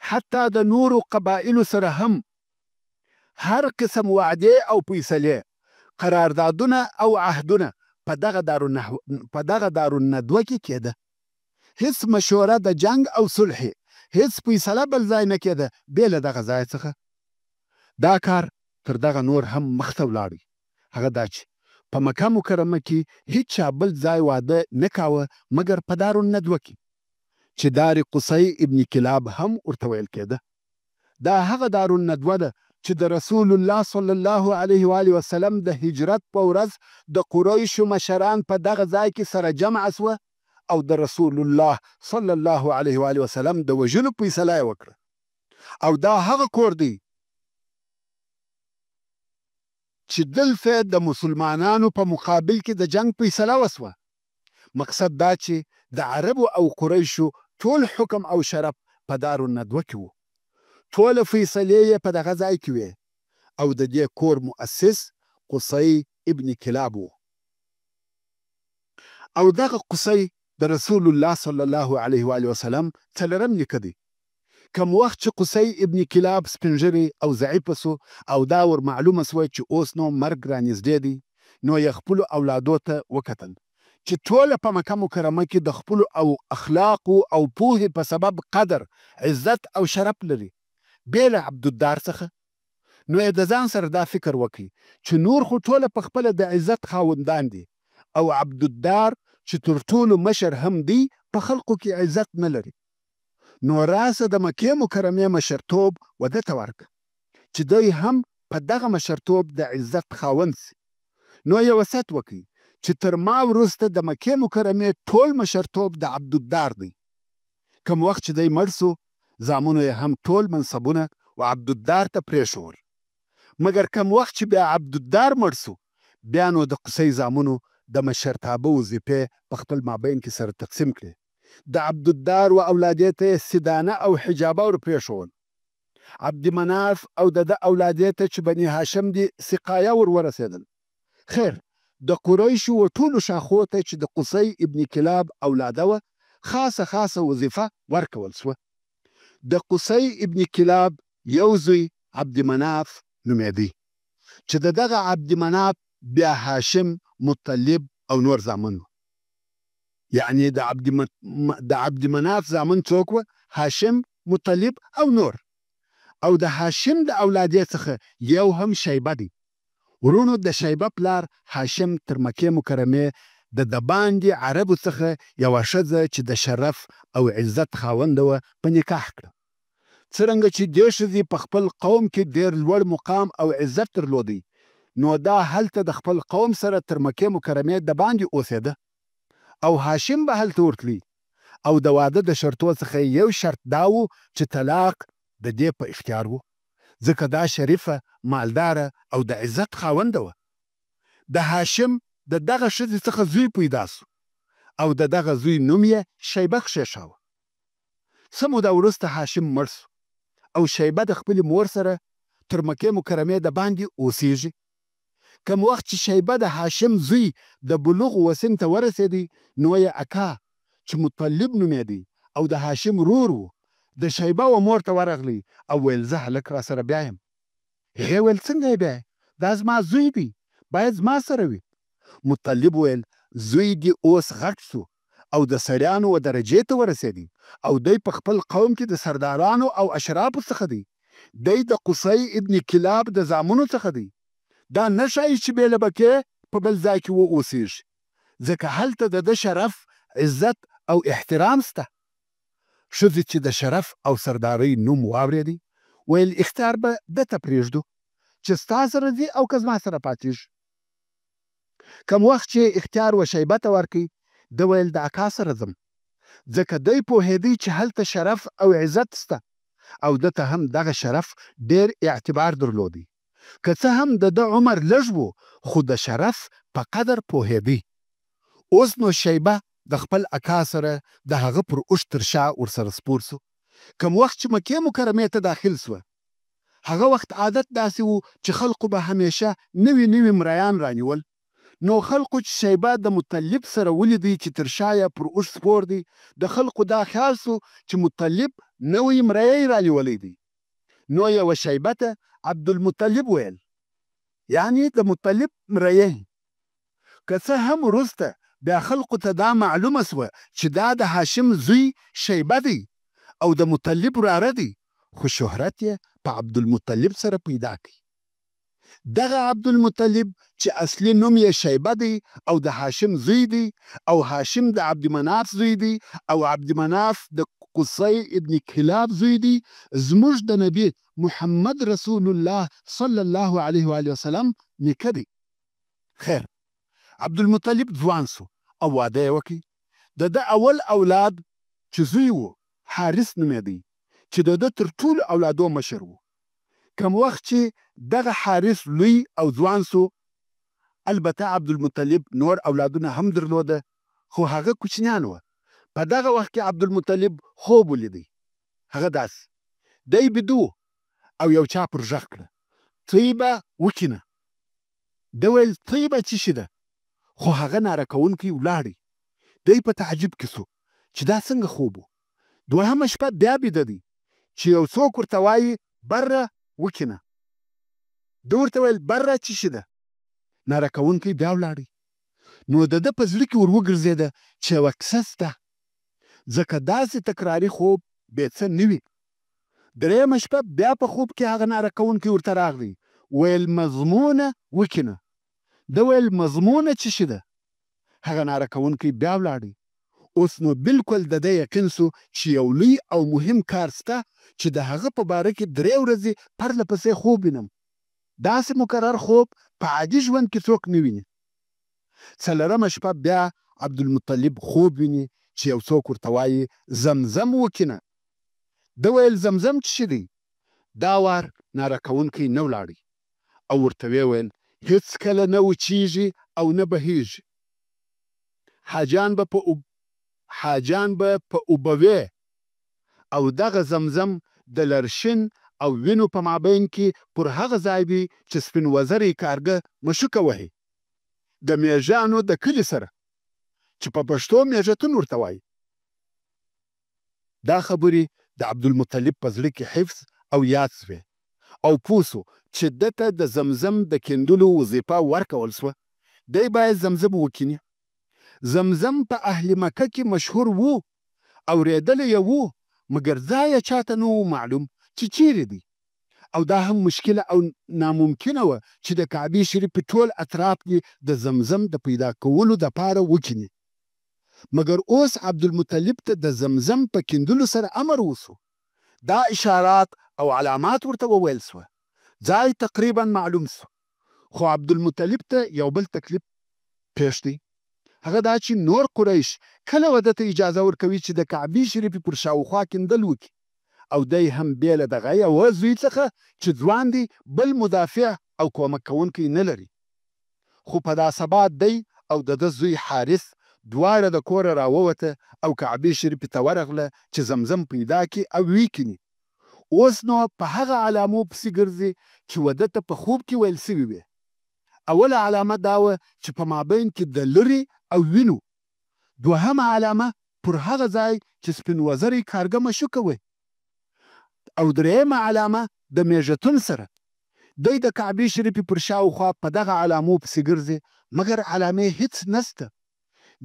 حتی د نورو قبایلو سره هم هر قسم وعدې او فیصلې، قراردادونه او عهدونه په دغه دارالندوه کې کېده. هیڅ مشوره د جنگ او صلح، هیڅ فیصله بل ځای نه کېده بې له دغه ځای څخه. دا کار تر دغه نور هم مخته ولاړی. هغه دا چې په مکه مکرمه کې هیڅ چا بل ځای واده نه کاوه مګر په دارالندوه کې، چې دار قصي ابن کلاب هم ورته ویل کېده. دا هغه دارالندوه ده چې د رسول الله صلی الله علیه و آله وسلم د هجرت په ورځ د قریشو مشران په دغه ځای کې سره جمع سوه او د رسول الله صلی الله علیه و آله وسلم د وژلو فیصله یې وکړه. او دا هغه کور دی چې دلته د مسلمانانو په مقابل کې د جنگ فیصله وسوه. مقصد دا چې د عربو او قریشو ټول حکم او شرف په دارالندوه کې و. ټوله فیصلې یې په دغه ځای کې وې او د دې کور مؤسس قصي ابن کلاب و. او دغه قصي د رسول الله صلی الله علیه و آله وسلم څلورم نیکه دی. کم وخت چې قصي ابن کلاب سپینږیری او ضعیفه سو او دا ور معلومه سوه چې اوس نو مرګ رانږدې دی، نو یې خپلو اولادو ته وکتل چې ټوله په مکه مکرمه کې د خپلو او اخلاقو او پوهې په سبب قدر، عزت او شرف لري بې له عبدالدار څخه. نو یې د ځان سره دا فکر وکړي چې نور خو ټوله په خپله د عزت خاوندان دي او عبدالدار چې تر ټولو مشر هم دی په خلقو کې عزت نه لري. نو راسه د مکې مکرمې مشرتوب وده ته ورکړه چې دوی هم په دغه مشرتوب د عزت خاوند سي. نو یې وصیت وکړي چې تر ما وروسته د مکې مکرمې ټول مشرتوب د عبدالدار دی. کم وخت چې دی مړ سو، زامنو یې هم ټول منصبونه و عبدالدار ته پرېښول. مګر کم وخت چې بیا عبدالدار مړ سو، بیا نو د قصي زامنو د مشرتابه وظیفې په خپل مابین کې سره تقسیم کړې. د عبدالدار و اولادې ته یې سدانه او حجابه ور پرېښول. عبدمناف او د ده اولادې ته چې بني هاشم دي سقایه ور ورسېدل. خیر، د قریشو و ټولو شاخو ته چې د قصي ابن کلاب اولاده وه خاصه وظیفه ورکول سوه. د قصي ابن کلاب یو زوی عبدمناف نومېدی چې د دغه عبدمناف بیا هاشم، مطلب او نور زامن وه. یعنی د عبدمناف زامن څوک وه؟ هاشم، مطلب او نور. او د هاشم د اولادې څخه یو هم شیبه دی. ورونو د شیبه پلار هاشم تر مکې مکرمې د باندې عربو څخه یوه ښځه چې د شرف او عزت خاونده وه په نکاح کړه. څرنګه چې دې ښځې په خپل قوم کې ډېر لوړ مقام او عزت درلودی، نو دا هلته د خپل قوم سره تر مکې مکرمې د باندې اوسېده او هاشم به هلته ورتلی او د واده د شرطو څخه یو شرط دا و چې طلاق د دې په اختیار و، ځکه دا شریفه، مالداره او د عزت خاونده وه. د هاشم د دغه ښځې څخه زوی پیدا سو او د دغه زوی نوم یې شیبه کښېښاوه. څه موده وروسته هاشم مړ سو او شیبه د خپلې مور سره تر مکې مکرمې د باندې اوسېږي. کم وخت چې شیبه د هاشم زوی د بلوغ وسن ته ورسېدی، نو یې اکا چې مطلب نومېدی او د هاشم ورور و، د شیبه و مور ته ورغلی او ویل زه هلک را سره بیایم. هغې ویل څنګه یې بیایې؟ دا زما زوی دی، باید زما سره وي. مطلب ویل زوی دې اوس غټ سو او د سړیانو و درجې ته ورسېدی او دی په خپل قوم کې د سردارانو او اشرافو څخه دی. دی د قصی ابن کلاب د زامنو څخه دی. دا نه ښایي چې بې له بکې په بل ځای کې واوسېږي، ځکه هلته د ده شرف، عزت او احترام سته. ښځې چې د شرف او سردارۍ نوم واورېدی، ویل اختیار به ده ته پرېږدو چې ستا سره ځي او که زما سره پاتېږي. کم وخت چې اختیار و شیبه ته ورکړي، ده ویل د اکا سره ځم، ځکه دی پوهېدی چې هلته شرف او عزت سته او ده ته هم دغه شرف ډېر اعتبار درلودی. که څه هم د ده عمر لږ و، خو د شرف په قدر پوهېدی. اوس نو شیبه د خپل اکا سره د هغه پر اوښ تر شا ورسره سپور سو. کم وخت چې مکې مکرمې ته داخل سوه، هغه وخت عادت داسې و چې خلقو به همیشه نوي مریان رانیول. نو خلقو چې شیبه د مطلب سره ولیدی چې تر شا یې پر اوښ سپور دی، د خلقو دا خیال سو چې مطلب نوی مریی رانیولی دی. نو یوه شیبه ته عبدالمطلب ویل، یعنی د مطلب مریی. که څه هم وروسته بیا خلقو ته دا معلومه سوه چې دا د هاشم زوی شیبه دی او د مطلب وراره دی، خو شهرت یې په عبدالمطلب سره پیدا کړي. دغه عبدالمطلب چې اصلي نوم یې شیبه دی او د هاشم زوی دی، او هاشم د عبدمناف زوی دی او عبدمناف د قصی ابن کلاب زوی دی، زموږ د نبی محمد رسول الله صلی الله علیه و آله وسلم نیکه دی. خیر، عبدالمطلب ځوان سو او واده یې وکړي. د ده اول اولاد چې زوی و، حارث نومېدی، چې د ده تر ټولو اولادو مشر و. کم وخت چې دغه حارث لوی او ځوان سو، البته عبدالمطلب نور اولادونه هم درلوده، خو هغه کوچنیان وه. په دغه وخت کې عبدالمطلب خوب ولیدی. هغه داسې دی بیده او یو چا پر غږ کړه، طیبه وکینه. ده ویل طیبه څه شي ده؟ خو هغه ناره کوونکی ولاړی. دی په تعجب کې سو چې دا څنګه خوب و. دوهمه شپه بیا بیده دی چې یو څوک ورته وایي بره وکینه. ده ورته ویل بره څه شي ده؟ ناره کوونکی بیا ولاړی. نو د ده په زړه کې ور وګرځېده چې یوه کیسه سته، ځکه داسې تکراري خوب بې څه نه وي. درېیمه شپه بیا په خوب کې هغه ناره کوونکی ورته راغلی، ویل مضمونه وکینه. ده ویل مضمونه څه شي ده؟ هغه ناره کوونکی بیا ولاړی. اوس نو بالکل د ده یقین سو چې یو لوی او مهم کار سته چې د هغه په باره کې 3 ورځې پرله پسې خوب وینم. داسې مکرر خوب په عادي ژوند کې څوک نه ویني. 4مه شپه بیا عبدالمطلب خوب ویني چې یو څوک ورته وایي زمزم وکینه. ده ویل زمزم څه شي دی؟ دا وار ناره کوونکی نه ولاړی او ورته ویې ویل هېڅکله نه وچیږي او نه بهیږي. حاجان به په اوبه وې او دغه زمزم د لرشن او وینو په مابین کې پر هغه ځای وي چې سپین وزرې کارګه مشوکه وهي د میږیانو د کلي سره، چې په پښتو میږتون ورته وایي. دا خبرې د عبدالمطلب په زړه کې حفظ او یاد سوې او پوه سو چې ده ته د زمزم د کیندلو وظیفه ورکول سوه. دی باید زمزم وکیني. زمزم په اهل مکه کې مشهور و، اورېدلی یې و، مګر ځای یې چاته نه و معلوم چې چیرې دی. او دا هم مشکله او ناممکنه وه چې د کعبې شریفې ټول اطراف کې د زمزم د پیدا کولو دپاره وکیني. مګر اوس عبدالمطلب ته د زمزم په کیندلو سره امر وسو. دا اشارات او علامات ورته وویل سوه. ځای تقریبا معلوم سو. خو عبدالمطلب ته یو بل تکلیف پیښ دی. هغه دا چې نور قریش کله وده ته اجازه ورکوي چې د کعبې شریفې پر شاوخوا کیندل وکړي، او دی هم بې له دغه یوه زوی څخه چې ځوان دی بل مدافع او کومک کوونکی نه لري. خو په دا سبا دی او د ده زوی حارث دواړه د کوره راووته او کعبې شریفې ته ورغله چې زمزم پیدا کړي او ویکیني. اوس نو په هغه علامو پسې ګرځي چې وده ته په خوب کې ویل سوي وې. اوله علامه دا وه چې په مابین کې د لرې او وینو. دوهمه علامه پر هغه ځای چې سپین وزرې کارګه مشوکه وه. او درېیمه علامه د میژتون سره. دی د کعبې شریفې پر شاوخوا په دغه علامو پسې ګرځي، مګر علامې هیڅ نسته.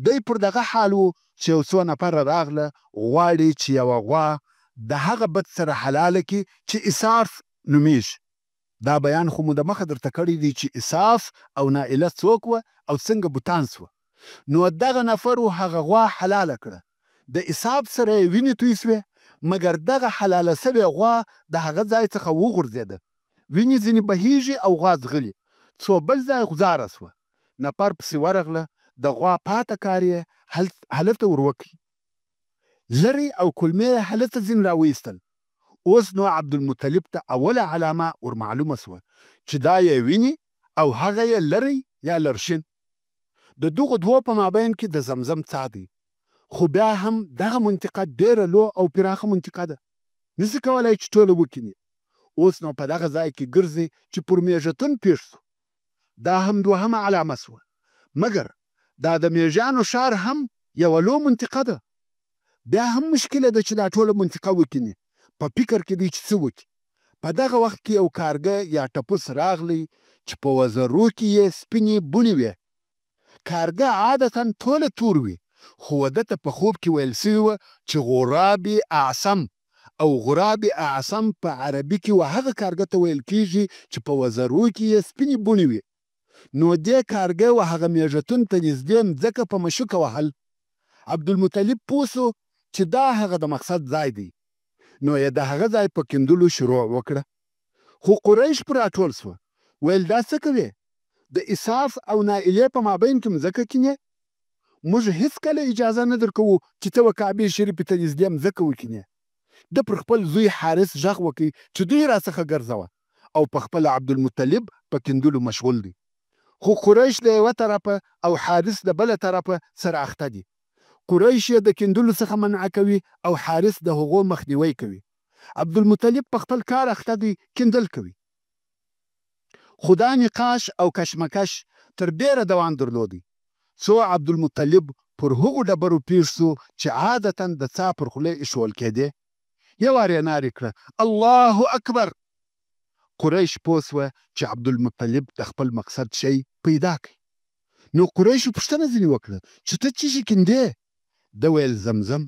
دی پر دغه حال و چې یو څو نفره راغله غواړي چې یوه غوا د هغه بت سره حلاله کړي چې اساف نومیږي. دا بیان خو مو د مخه درته کړی دی چې اساف او نائله څوک وه او څنګه بوتان سوه. نو دغه نفرو هغه غوا حلاله کړه. د اساف سره یې وینې توی سوې، مګر دغه حلاله سوې غوا د هغه ځای څخه وغورځېده. وینې ځینې بهیږي او غوا ځغلي. څو بل ځای غوځاره سوه. نفر پسې ورغله، د غوا پاته کار یې هلته ور وکړي. لرې او کلمې یې هلته ځینې راویستل. اوس نو عبدالمطلب ته اوله علامه ور معلومه سوه چې دا یې ویني او هغه یې لرې یا لرشین. د دغو دوو په مابین کې د زمزم څاه دی. خو بیا هم دغه منطقه ډېره لو او پراخه منطقه ده، نسي کولی چې ټوله وکیني. اوس نو په دغه ځای کې ګرځي چې پر میژتون پېښ سو. دا هم دوهمه علامه سوه. مګر دا د میژانو ښار هم یوه لو منطقه ده. بیا هم مشکله ده چې دا ټوله منطقه وکیني. په فکر کې دی چې څه وکړي. په دغه وخت کې یو کارګه یا ټپوس راغلی چې په وزرو کې یې سپینې بونې وې. کارګه عادتا ټوله تور وي، خو وده ته په خوب کې ویل سوي وه چې غراب اعصم، او غراب اعصم په عربي کې هغه کارګه ته ویل کیږي چې په وزرو کې یې سپینې بونې وي. نو دې کارګه هغه میژتون ته نږدې مځکه په مشوکه وهل. عبدالمطلب پوه سو چې دا هغه د مقصد ځای دی. نو یې د هغه ځای په کیندلو شروع وکړه. خو قریش پر راټول سوه. ویل دا څه کوې؟ د اساف او نائلې په مابین کې مځکه کینې؟ موږ هیڅکله اجازه نه درکوو چې ته کعبې شریفې ته نږدې مځکه وکینې. ده پر خپل زوی حارث غږ وکړي چې دوی راڅخه ګرځوه، او په خپله عبدالمطلب په کیندلو مشغول دی. خو قریش د یوه طرفه او حارث د بله طرفه سره اخته دي. قریش یې د کیندلو څخه منع کوي او حارث د هغو مخنیوی کوي. عبدالمطلب په خپل کار اخته دی، کیندل کوي. خو دا نقاش او کشمکش تر ډېره دوام درلودی. څو عبدالمطلب پر هغو ډبرو پېښ سو چې عادتا د څا پر خولې ایښول کېدې. یو وار یې نارې کړه: الله اکبر! قریش پوه سوه چې عبدالمطلب د خپل مقصد شی پیدا کړي. نو قریشو پوښتنه ځینې وکړه چې ته څه شي کیندې؟ ده ویل زمزم.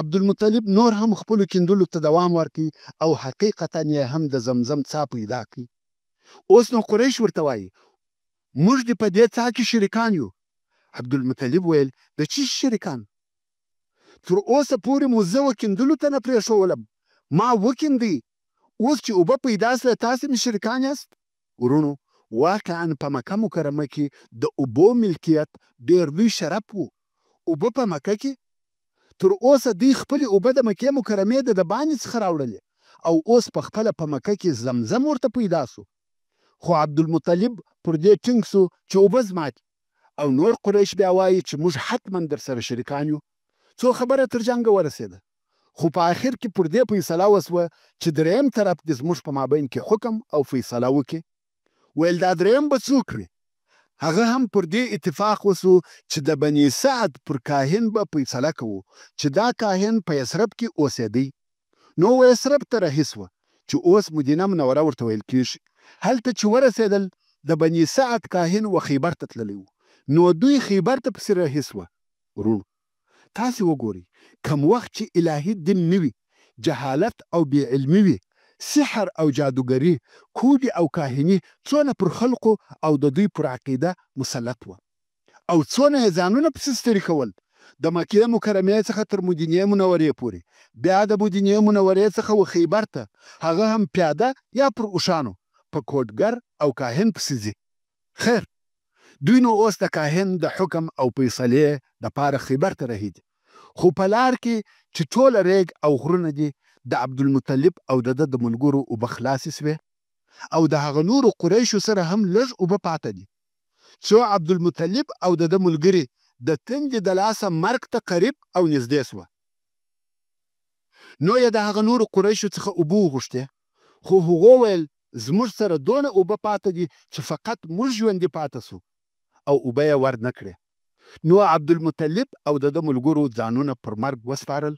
عبدالمطلب نور هم خپلو کیندلو ته دوام ورکړي او حقیقتا یې هم د زمزم څاه پیدا کړي. اوس نو قریش ورته وایي: موږ دې په دې څاه کې شریکان یو. عبدالمطلب ویل: د چی شریکان؟ تر اوسه پورې مو زه وکیندلو ته نه پرېښولم، ما وکیندئ. اوس چې اوبه پیدا سوې تاسې مې شریکان یاست؟ ورونو، واقعا په مکه مکرمه کې د اوبو ملکیت ډېر لوی شرف و. اوبه په مکه کې تر اوسه دوی خپلې اوبه د مکې مکرمې د باندې څخه راوړلې، او اوس په خپله په مکه کې زمزم ورته پیدا سو. خو عبدالمطلب پر دې ټینګ سو چې اوبه زما دي. او نور قریش بیا وایي چې موږ حتما در سره شریکان یو. څو خبره تر جنګه ورسېده. خو په آخر کې پر دې فیصله وسوه چې درېیم طرف دې زموږ په مابین کې حکم او فیصله وکړي. ویل دا درېیم به څوک وي؟ هغه هم پر دې اتفاق وسو چې د بني سعد پر کاهن به فیصله کوو چې دا کاهن په یثرب کې اوسېدی. نو یثرب ته رهي سوه چې اوس مدینه منوره ورته ویل کېږي. هلته چې ورسېدل د بني سعد کاهن و خیبر ته تللی و. نو دوی خیبر ته پسې رهي سوه. ورونو، تاسې وګورئ، کم وخت چې الهي دین نه وي، جهالت او بې علمي وي، سحر او جادوګري، کوډې او کاهني څونه پر خلکو او د دوی پر عقیده مسلط وه او څونه یې ځانونه پسې ستړي کول. د مکې مکرمې څخه تر مدینې منورې پورې، بیا د مدینې منورې څخه و خیبر ته، هغه هم پیاده یا پر اوښانو په کوډګر او کاهن پسې ځي. خیر، دوی نو اوس د کاهن د حکم او فیصلې دپاره خیبر ته رهي دي. خو په لار کې چې ټوله ریګ او غرونه دي، د عبدالمطلب او د ده د ملګرو اوبه خلاصې سوې او د هغه نورو قریشو سره هم لږ اوبه پاته دي. څو عبدالمطلب او د ده ملګري د تندې د لاسه مرګ ته قریب او نږدې سوه. نو یې د هغه نورو قریشو څخه اوبه وغوښتې، خو هغو ویل زموږ سره دونه اوبه پاته دي چې فقط موږ ژوندي پاته سو، او اوبه یې ور نه کړې. نو عبدالمطلب او د ده ملګرو ځانونه پر مرګ وسپارل.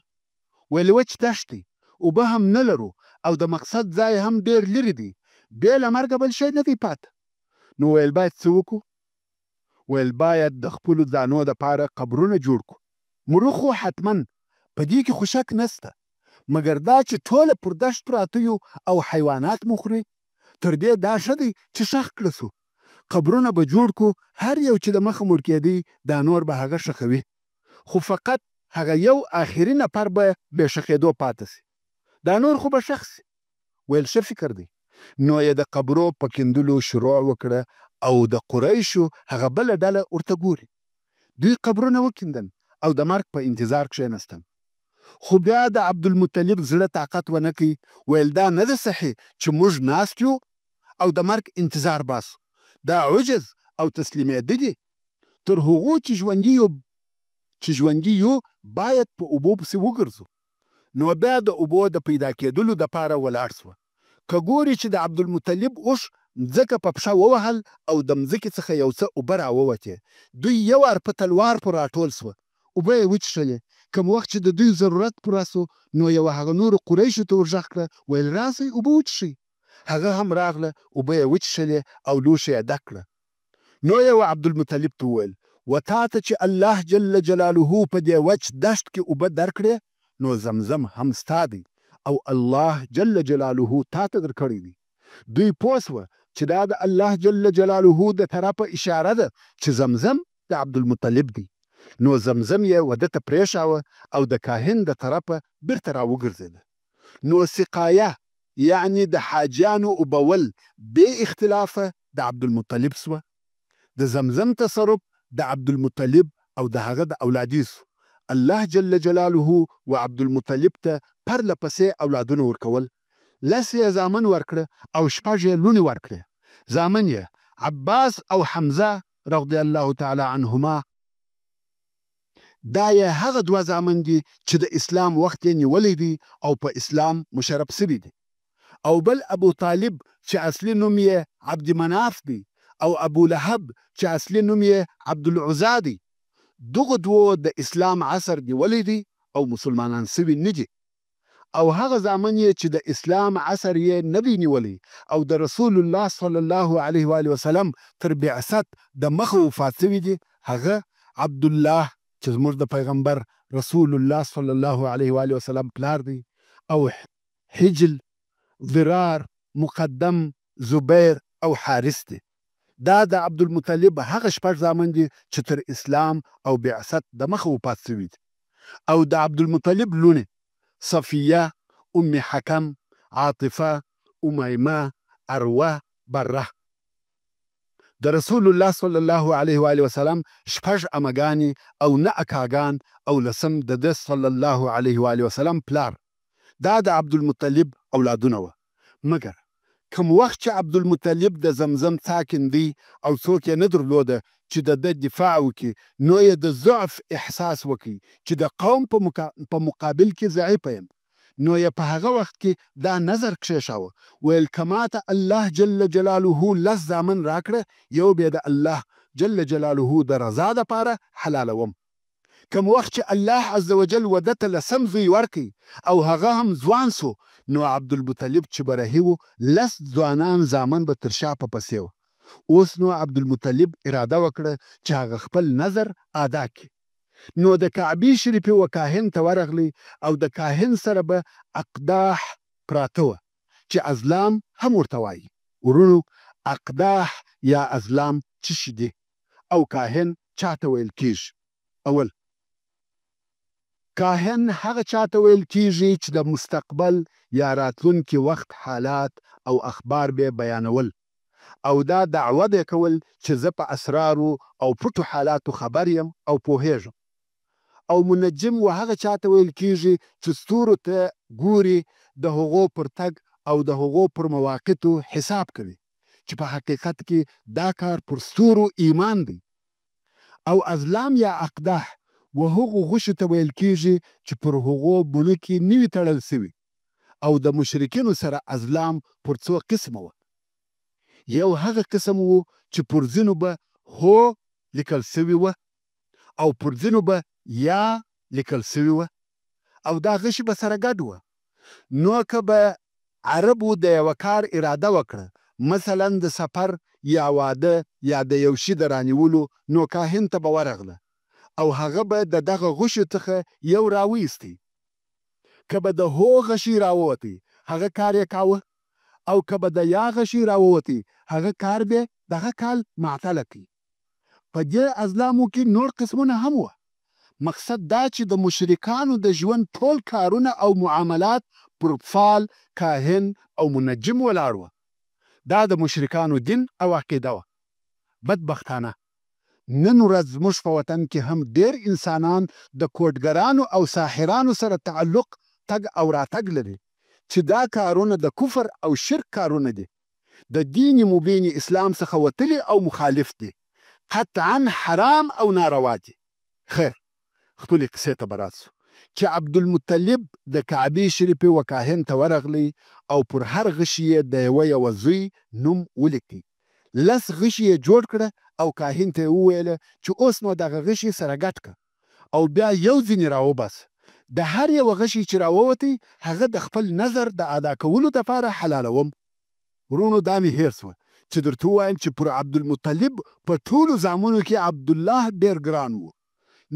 ویل وچ دښتې، اوبه هم نه لرو او د مقصد ځای هم ډېر لرې دی، بې له مرګه بل شی نه دی پاته. نو ویل باید څه وکړو؟ ویل باید د خپلو ځانو دپاره قبرونه جوړ کړو. مرو خو حتما په دې کې خو شک نسته، مګر دا چې ټوله پر دشت پراته یو او حیوانات مو خوري، تر دې دا ښه دی چې ښخ کړه سو. قبرونه به جوړ کړو، هر یو چې د مخه مړ کېدی دا نور به هغه ښخوي، خو فقط هغه یو آخري نفر به بې ښخېدو پاته سي، دا نور خو به ښخ سي. ویل ښه فکر دی. نو یې د قبرو په کیندلو شروع وکړه او د قریشو هغه بله ډله ورته ګوري. دوی قبرونه وکیندل او د مرګ په انتظار کښېنستل. خو بیا د عبدالمطلب زړه طاقت ونه کوي. ویل دا نه ده صحیح چې موږ ناست یو او د مرګ انتظار باسو، دا عجز او تسلیمېده دي. تر هغو چې ژوندي یو باید په اوبو پسې وګرځو. نو بیا د اوبو د پیدا کېدلو دپاره ولاړ سوه. که ګوري چې د عبدالمطلب اوښ مځکه په پښه ووهل او د مځکې څخه یو څه اوبه راووتې، دوی یو وار په تلوار پر راټول سوه، اوبه یې وڅښلې. کوم وخت چې د دوی ضرورت پوره سو، نو یوه هغه نورو قریشو ته ور غږ کړه، ویل راسئ اوبه وڅښئ. هغه هم راغله، اوبه یې وڅښلې او لوښه یې ډک کړه. نو یې عبدالمطلب ته وویل و تا ته چې الله جل جلاله په دې وچ دشت کې اوبه درکړې، نو زمزم هم ستا دی او الله جل جلاله تا ته درکړی دی. دوی پوه سوه چې دا د الله جل جلاله د طرفه اشاره ده چې زمزم د عبدالمطلب دی. نو زمزم یې وده ته پرېښاوه او د کاهن د طرفه بیرته راوګرځېده. نو سقایه یعنی د حاجیانو اوبول بې اختلافه د عبدالمطلب سوه. د زمزم تصرف د عبدالمطلب او د هغه د اولادي سو. الله جل جلاله و عبدالمطلب ته پرله پسې اولادونه ورکول. 10 یې زامن ورکړه او 6 یې لوڼې ورکړې. زامن یې عباس او حمزه رضی الله تعالی عنهما. دا یې هغه 2 زامن دي چې د اسلام وخت یې نیولی دی او په اسلام مشرف سوي دي. او بل ابو طالب چې اصلي نوم یې عبدمناف دی او ابو لهب چې اصلي نوم یې عبدالعزا دی. دغه 2 د اسلام عصر نیولی دی او مسلمانان سوي نه دي. او هغه زامن یې چې د اسلام عصر یې نه دی نیولی او د رسول الله صلی الله علیه و آله وسلم تر بعثت د مخه وفات سوي دي، هغه عبدالله چې زموږ د پیغمبر رسول الله صلی الله علیه و آله وسلم پلار دی، او حجل، ضرار، مقدم، زبیر او حارث دی. دا د عبدالمطلب هغه 6 زامن دي چې تر اسلام او بعثت د مخه وفات سوي دي. او د عبدالمطلب لونې صفیه، ام حکم، عاطفه، امیمه، اروه، بره. د رسول الله صلی الله علیه و آله وسلم 6 امګانې او 9 اکاګان او 10 د ده صلی الله علیه و آله وسلم پلار. دا د عبدالمطلب اولادونه وه. مګر کوم وخت چې عبدالمطلب د زمزم ساکن دی او څوک یې نه درلوده چې د ده دفاع وکړي، نو یې د ضعف احساس وکړي چې د قوم په مقابل کې ضعیفه یم. نو یې په هغه وخت کې دا نظر کښېښاوه، ویل که ماته الله جل جلاله 10 زامن راکړه، یو به د الله جل جلاله د رضا دپاره حلالوم. کوم وخت چې الله عز وجل وده ته 10 زوی ورکړي او هغه هم ځوان سو، نو عبدالمطلب چې به رهي و 10 ځوانان زامن به تر شا په پسې و. اوس نو عبدالمطلب اراده وکړه چې هغه خپل نظر ادا کړي. نو د کعبې شریفې و کاهن ته ورغلی او د کاهن سره به اقداح پراته وه چې ازلام هم ورته وایي. ورونو، اقداح یا ازلام څه شي دي او کاهن چاته ویل کیږي؟ اول، کاهن هغه چاته ویل کیږي چې د مستقبل یا راتلونکي وخت حالات او اخبار به بیانول او دا دعوه به کول چې زه په اسرارو او پټو حالاتو خبر یم او پوهیږم. او منجم و هغه چاته ویل کیږي چې ستورو ته ګوري، د هغو پر تګ او د هغو پر مواقعو حساب کوي، چې په حقیقت کې دا کار پر ستورو ایمان دی. او ازلام یا اقداح و هغو غشو ته ویل کیږي چې پر هغو بونه کې نوي تړل سوي او د مشرکینو سره ازلام پر څو قسمه وه. یو هغه قسم و چې پر ځینو به هو لیکل سوي وه او پر ځینو به یا لیکل سوي وه او دا غشي به سره ګډ وه. نو که به عربو د یوه کار اراده وکړه، مثلا د سفر یا واده یا د یو شي د رانیولو، نو کاهن ته به ورغله او هغه به د دغه غشو څخه یو راویستی. که به د هو غشي راووتی، هغه کار یې کاوه، او که به د یا غشي راووتی، هغه کار به دغه کال معطله کړي. په دې ازلامو کې نور قسمونه هم وه. مقصد دا چې د مشرکانو د ژوند ټول کارونه او معاملات پر فال، کاهن او منجم ولاړ وه. دا د مشرکانو دین او عقیده وه. بدبختانه نن ورځ زموږ په وطن کې هم ډېر انسانان د کوډګرانو او ساحرانو سره تعلق، تګ او راتګ لري، چې دا کارونه د کفر او شرک کارونه دي، د دین مبین اسلام څخه وتلي او مخالف دي، قطعا حرام او ناروا دي. خیر، خپلې قصې ته به راسو چې عبدالمطلب د کعبې شریفې و کاهن ته ورغلی او پر هر غشي یې د یوه زوی نوم ولیکي. 10 غشي یې جوړ کړه او کاهن ته یې وویله چې اوس نو دغه غشي سره ګډ کړه او بیا یو ځینې راوباسه. د هر یو غشي چې راووتی، هغه د خپل نظر د ادا کولو دپاره حلالوم. ورونو، دا مې هیر سوه چې درته ووایم چې پر عبدالمطلب په ټولو زامنو کې عبدالله ډېر ګران و.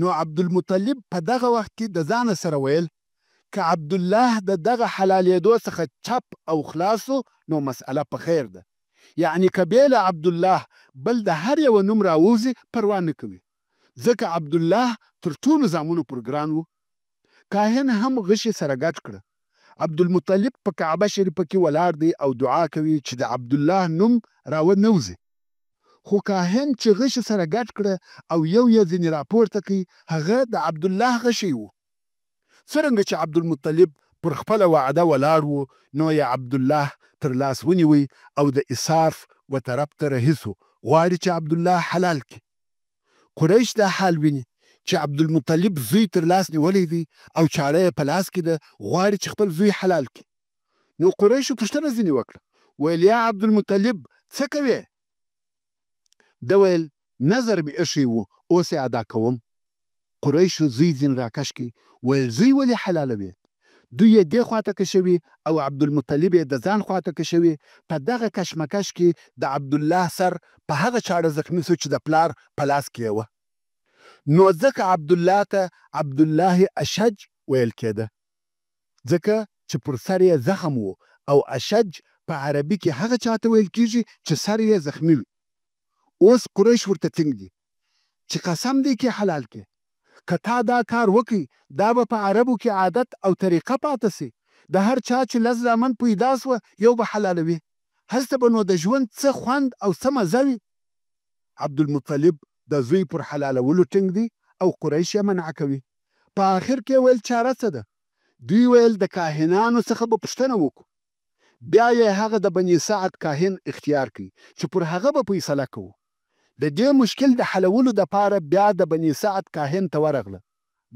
نو عبدالمطلب په دغه وخت کې د ځانه سره ویل که عبدالله د دغه حلالېدو څخه چپ او خلاصو، نو مسئله په خیر ده. یعنی که بې له عبدالله بل د هر یو نوم راووځي، پروا نه کوي، ځکه عبدالله تر ټولو زامنو پر ګران و. کاهن هم غشي سره ګډ کړه. عبدالمطلب په کعبه شریفه کې ولاړ دی او دعا کوي چې د عبدالله نوم راونوځي. خو کاهن چې غشي سره ګډ کړه او یو یې ځینې راپورته کړي، هغه د عبدالله غشی و. څرنګه چې عبدالمطلب پر خپله وعده ولاړ و، نو یې عبدالله تر لاس ونیوی او د اساف و طرف ته رهي سو، غواړي چې عبدالله حلال کړي. قریش دا حال ویني چې عبدالمطلب زوی تر لاس نیولی دی او چاړه یې په لاس کې ده، غواړي چې خپل زوی حلال کړي. نو قریشو پوښتنه ځینې وکړه، ویل یا عبدالمطلب څه کوې؟ ده ویل نظر مې ایښی و، اوس یې ادا کوم. قریشو زوی ځین راکش کړي، ویل زوی ولې حلالوې؟ دوی یې دې خواته کشوي او عبدالمطلب یې د ځان خواته کشوي. په دغه کشمکش کې د عبدالله سر په هغه چاړه زخمي سو چې د پلار په لاس کې یې وه. نو ځکه عبدالله ته عبدالله اشج ویل کېده، ځکه چې پر سر یې زخم و او اشج په عربي کې هغه چاته ویل کېږي چې سر یې زخمي وي. اوس قریش ورته ټینګ دي چې قسم دی کې حلال کې، که تا دا کار وکړي، دا به په عربو کې عادت او طریقه پاته سي. د هر چا چې 10 زامن پیدا سوه، یو به حلالوي، هلته به نو د ژوند څه خوند او څه مزه وي. عبدالمطلب د زوی پر حلالولو ټینګ دی او قریش یې منع کوي. په آخر کې ویل چاره څه ده؟ دوی ویل د کاهنانو څخه به پوښتنه وکړو، بیا یې هغه د بني سعد کاهن اختیار کړي چې پر هغه به فیصله کوو. د دې مشکل د حلولو دپاره بیا د بني سعد کاهن ته ورغله.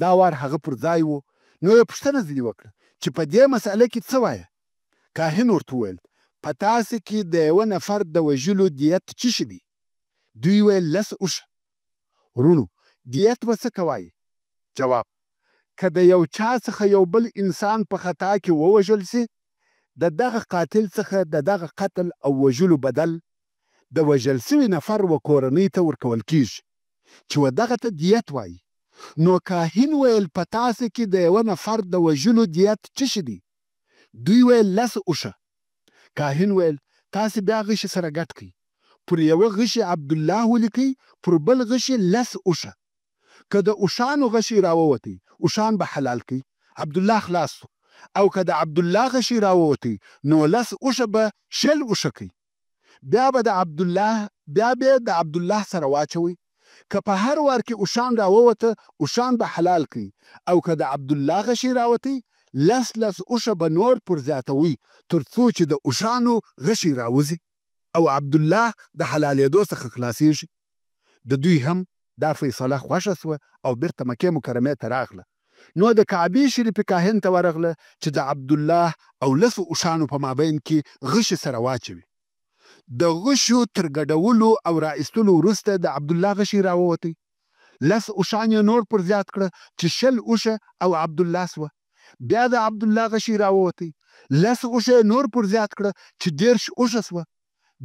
دا وار هغه پر ځای و. نو یې پوښتنه ځینې وکړه چې په دې مسئله کې څه وایه؟ کاهن ورته وویل په تاسې کې د یوه نفر د وژلو دیت څه شي دی؟ دوی ویل 10 اوښه. ورونو، دیت به څه کوایي؟ جواب: که د یو چا څخه یو بل انسان په خطا کې ووژل سي، د دغه قاتل څخه د دغه قتل او وژلو بدل د وژل سوي نفر و کورنۍ ته ورکول کیږي، چې و دغه ته دیت وایي. نو کاهن ویل په تاسې کې د یوه نفر د وژلو دیت څه شي دی؟ دوی ویل 10 اوښه. کاهن ویل تاسې بیا غشي سره ګډ کړئ. پر یوه غشي عبدالله ولیکئ، پر بل غشي لس اوښه. که د اوښانو غشي راووتی اوښان به حلال کړئ، عبدالله خلاص سو. او که د عبدالله غشي راووتی نو لس اوښه به شل اوښه کړئ. بیا به د عبدالله سره واچوئ. که په هر وار کې اوښان راووته اوښان به حلال کړئ. او که د عبدالله غشي راوتی لس اوښه به نور پر زیاتوي تر څو چې د اوښانو غشي راوځي او عبدالله د حلالېدو څخه خلاصېږي. د دوی هم دا فیصله خوښه سوه او بیرته مکې مکرمې ته راغله. نو د کعبې شریفې کاهن ته ورغله چې د عبدالله او لسو اوښانو په مابین کې غشي سره واچوي. د غشو تر ګډولو او را ایستلو وروسته د عبدالله غشي راووتی. لس اوښان یې نور پر زیات کړه چې شل اوښه او عبدالله سوه. بیا د عبدالله غشي راووتی. لس اوښه نور پر زیات کړه چې 10 اوښه سوه.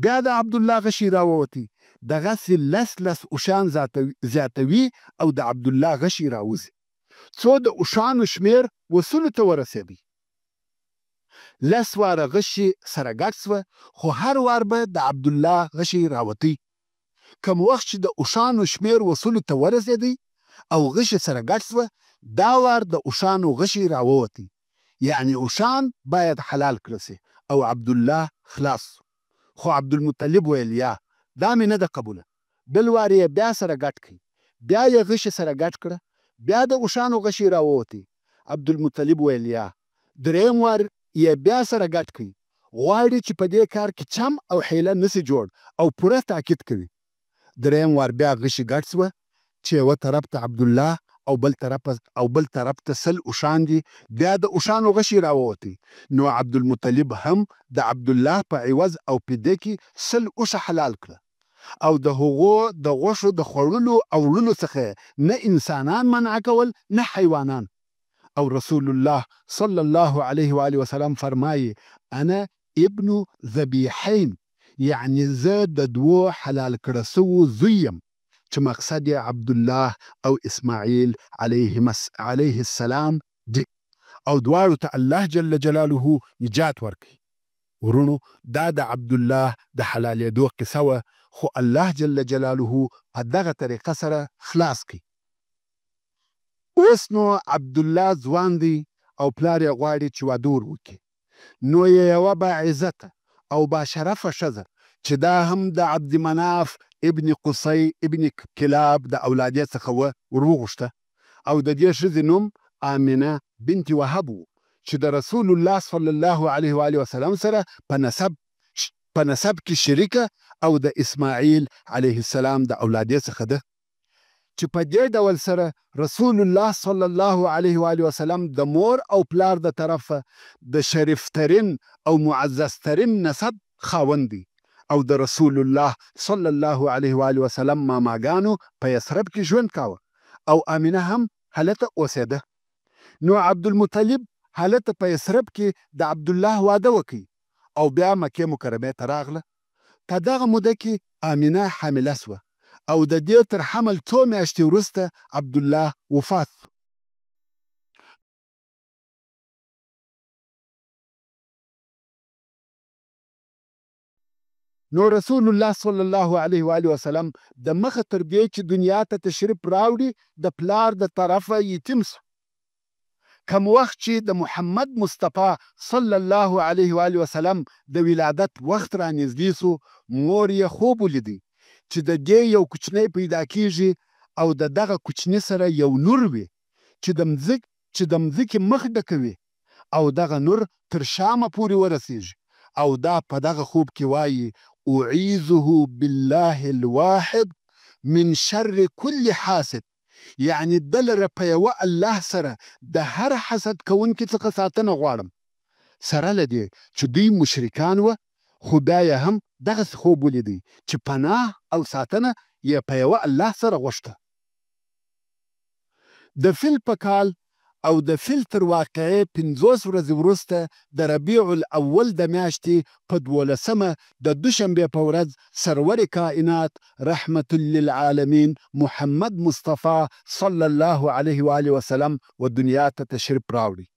بیا د عبدالله غشي راووتی. دغسې لس اوښان زیاتوي او د عبدالله غشي راوځي څو د اوښانو شمېر وصلو ته ورسېدی. 10 واره غشي سره ګډ سوه، خو هر وار به د عبدالله غشي راوتی. کم وخت چې د اوښانو شمېر وصلو ته ورسېدی او غشي سره ګډ سوه، دا وار د اوښانو غشي راووتی. یعنې اوښان باید حلال کړه سي او عبدالله خلاص سو. خو عبدالمطلب ویل یا دا مې نه ده قبوله. بل وار یې بیا سره ګډ کړي. بیا یې غشي سره ګډ کړه. بیا د اوښانو غشي راووتی. عبدالمطلب ویل یا درېیم وار یې بیا سره ګډ کړي. غواړي چې په دې کار کې چم او حیله نسي جوړ او پوره تاکید کوي. درېیم وار بیا غشي ګډ سوه چې یوه طرف ته عبدالله او بل طرف ته 100 اوښان دي. بیا د اوښانو غشي راووتی. نو عبدالمطلب هم د عبدالله په عوض او فدیه کې 100 اوښه حلال کړه او د هغو د غوښو د خوړلو او وړلو څخه نه انسانان منع کول نه حیوانان. او رسول الله صلی الله علیه و آله وسلم فرمایي انا ابن ذبیحین، یعنی زه د 2 حلال کړه سوو زوی یم چې مقصد یې عبدالله او اسماعیل علیه السلام دي او دواړو ته الله جل جلاله نجات ورکړي. ورونو دا د عبدالله د حلالېدو قصه وه، خو الله جل جلاله په دغه طریقه سره خلاص کړي. اوس نو عبدالله ځوان دی او پلار یې غواړي چې واده وکړي. نو یې یوه باعزته او باشرفه ښځه چې دا هم د عبدمناف ابن قصي ابن کلاب د اولادې څخه وه وروغوښته. او د دې ښځې نوم آمنه بنت وهب و چې د رسول الله صلی الله علیه و آله وسلم سره په نسب کې شریکه او د اسماعیل علیه السلام د اولادې څخه ده. چې په دې ډول سره رسول الله صلی الله علیه و آله وسلم د مور او پلار د طرفه د شریفترین او معززترین نسب خاوند دی او د رسول الله صلی الله علیه و آله وسلم ماماګانو په یثرب کې ژوند کاوه او امینه هم هلته اوسېده. نو عبدالمطلب هلته په یثرب کې د عبدالله واده وکړي او بیا مکې مکرمې ته راغله. په دغه موده کې امینه حامله سوه او د دې تر حمل 2 میاشتې وروسته عبدالله وفات سو. نو رسول الله صلی الله علیه و آله وسلم د مخه تر دې چې دنیا ته تشریف راوړي د پلار د طرفه یتیم سو. کم وخت چې د محمد مصطفی صلی الله علیه و آله وسلم د ولادت وخت را نږدې سو، مور یې خوب ولیدی چې د دې یو کوچنی پیدا کیږي او د دغه کوچني سره یو نور وي چې د مځکې مخ ډکوي او دغه نور تر شامه پورې ورسیږي او دا په دغه خوب کې وایي اعیذه بالله الواحد من شر كل حاسد، یعنی دلره په یوه الله سره د هر حسد کوونکي څخه ساتنه غواړم. سره له دې چې دوی مشرکان وه، خو بیا یې هم دغسې خوب ولیدی چې پناه او ساتنه یې په یوه الله سره غوښته. د فیل په کال او د فیل تر واقعې 50 ورځې وروسته د ربیع الاول د میاشتې په 12مه د دوشنبې په ورځ سرور کائنات رحمت للعالمین محمد مصطفی صلی الله علیه و آله وسلم و دنیا ته تشریف راوړي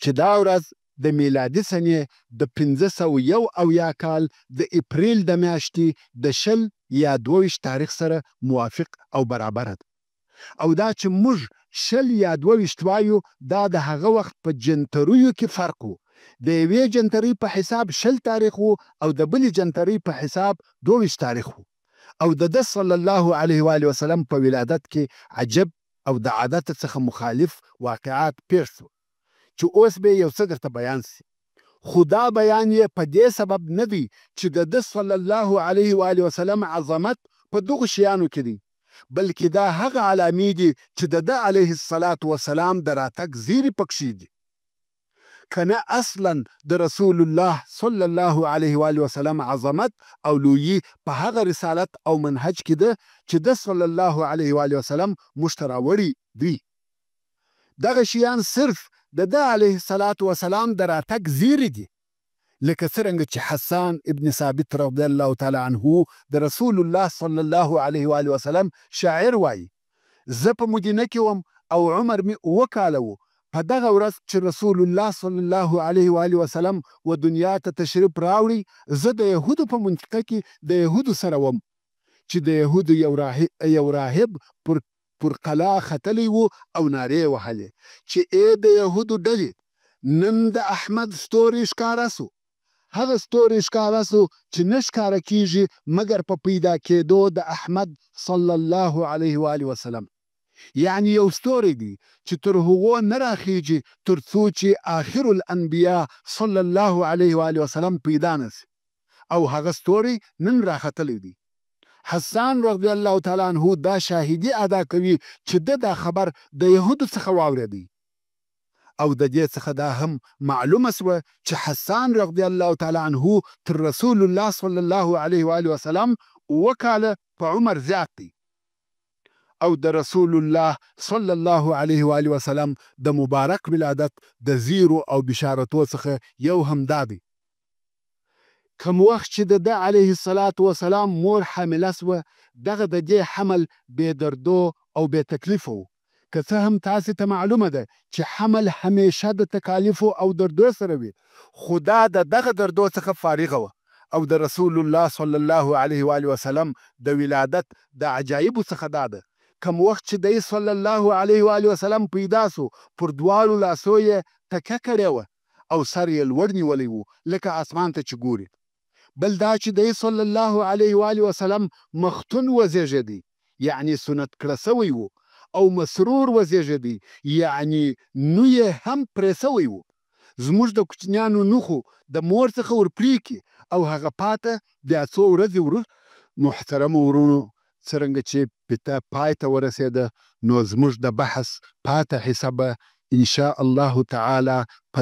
چې دا ورځ د میلادي سنې د 1501 کال د اپریل د میاشتې د 20 یا 22 تاریخ سره موافق او برابر ده. او دا چې موږ 20 یا 22 وایو دا د هغه وخت په جنتریو کې فرق و. د یوې جنتري په حساب 20 تاریخ و او د بلې جنتري په حساب 22 تاریخ و. او د ده صلی الله علیه و آله وسلم په ولادت کې عجب او د عادت څخه مخالف واقعات پیښ شو چې اوس به یو څه درته بیان سي. خو دا بیان یې په دې سبب نه دی چې د ده صلی الله علیه و آله وسلم عظمت په دغو شیانو کې دی، بلکې دا هغه علامې دي چې د ده علیه الصلاة وسلام د راتګ زیري پکښې دي. کنه اصلا د رسول الله صلی الله علیه و آله وسلم عظمت او لویي په هغه رسالت او منهج کې ده چې د صلی الله علیه و آله وسلم موږ ته راوړي دي. دغه شیان صرف د ده علیه الصلاة وسلام د راتګ زیري دي، لکه څرنګه چې حسان ابن ثابت رضی الله تعالی عنه د رسول الله صلی الله علیه و آله وسلم شاعر وایي: زه په مدینه کې وم او عمر مې 7 کاله و. په دغه ورځ چې رسول الله صلی الله علیه و آله وسلم و دنیا ته تشریف راوړي، زه د یهودو په منطقه کې د یهودو سره وم چې د یهودو یو راهب پر قلا ختلی و او نارې وهلې چې ای د یهودو ډلې، نن د احمد ستوری ښکاره سو. هغه ستوری ښکاره سو چې نه ښکاره کیږي مګر په پیدا کېدو د احمد صلی الله علیه و آله وسلم. یعنی یو ستوری دی چې تر هغو نه راخیږي تر څو چې آخر الانبیا صلی الله علیه و آله وسلم پیدا نسي، او هغه ستوری نن راختلی دی. حسان رضی الله تعالی عنه دا شاهدی ادا کوي چې دا خبر د یهودو څخه واورېدی. او د دې څخه دا هم معلومه سوه چې حسان رضی الله تعالی عنه تر رسول الله صلی الله علیه و آله وسلم 7 کاله په عمر زیات دی. او د رسول الله صلی الله علیه و آله وسلم د مبارک ولادت د زیرو او بشارتو څخه یو هم دا دی. کوم وخت چې د ده علیه الصلاة وسلام مور حامله سوه، دغه د دې حمل بې دردو او بې تکلیفه و. که څه هم تاسې ته معلومه ده چې حمل همیشه د تکالیفو او دردو سره وي، خو دا د دغه دردو څخه فارغه وه. او د رسول الله صلی الله علیه و آله وسلم د ولادت د عجایبو څخه دا ده. کوم وخت چې دی صلی الله علیه و آله وسلم پیدا سو، پر دواړو لاسو یې تکه کړې وه او سر یې لوړ نیولی و لکه اسمان ته چې ګوري. بل دا چې دی صلی الله علیه و آله وسلم مختون وزیږېدی، یعنی سنت کړه سوی و، او مسرور وزیږېدی، یعنی نو یې هم پرې سوی و. زموږ د کوچنیانو نوخو د مور څخه ورپریږي او هغه پاته بیا څو ورځې وروسته. محترمو ورونو، څرنګه چې پته پای ته ورسېده، نو زموږ د بحث پاته حصه به انشاء الله تعالی په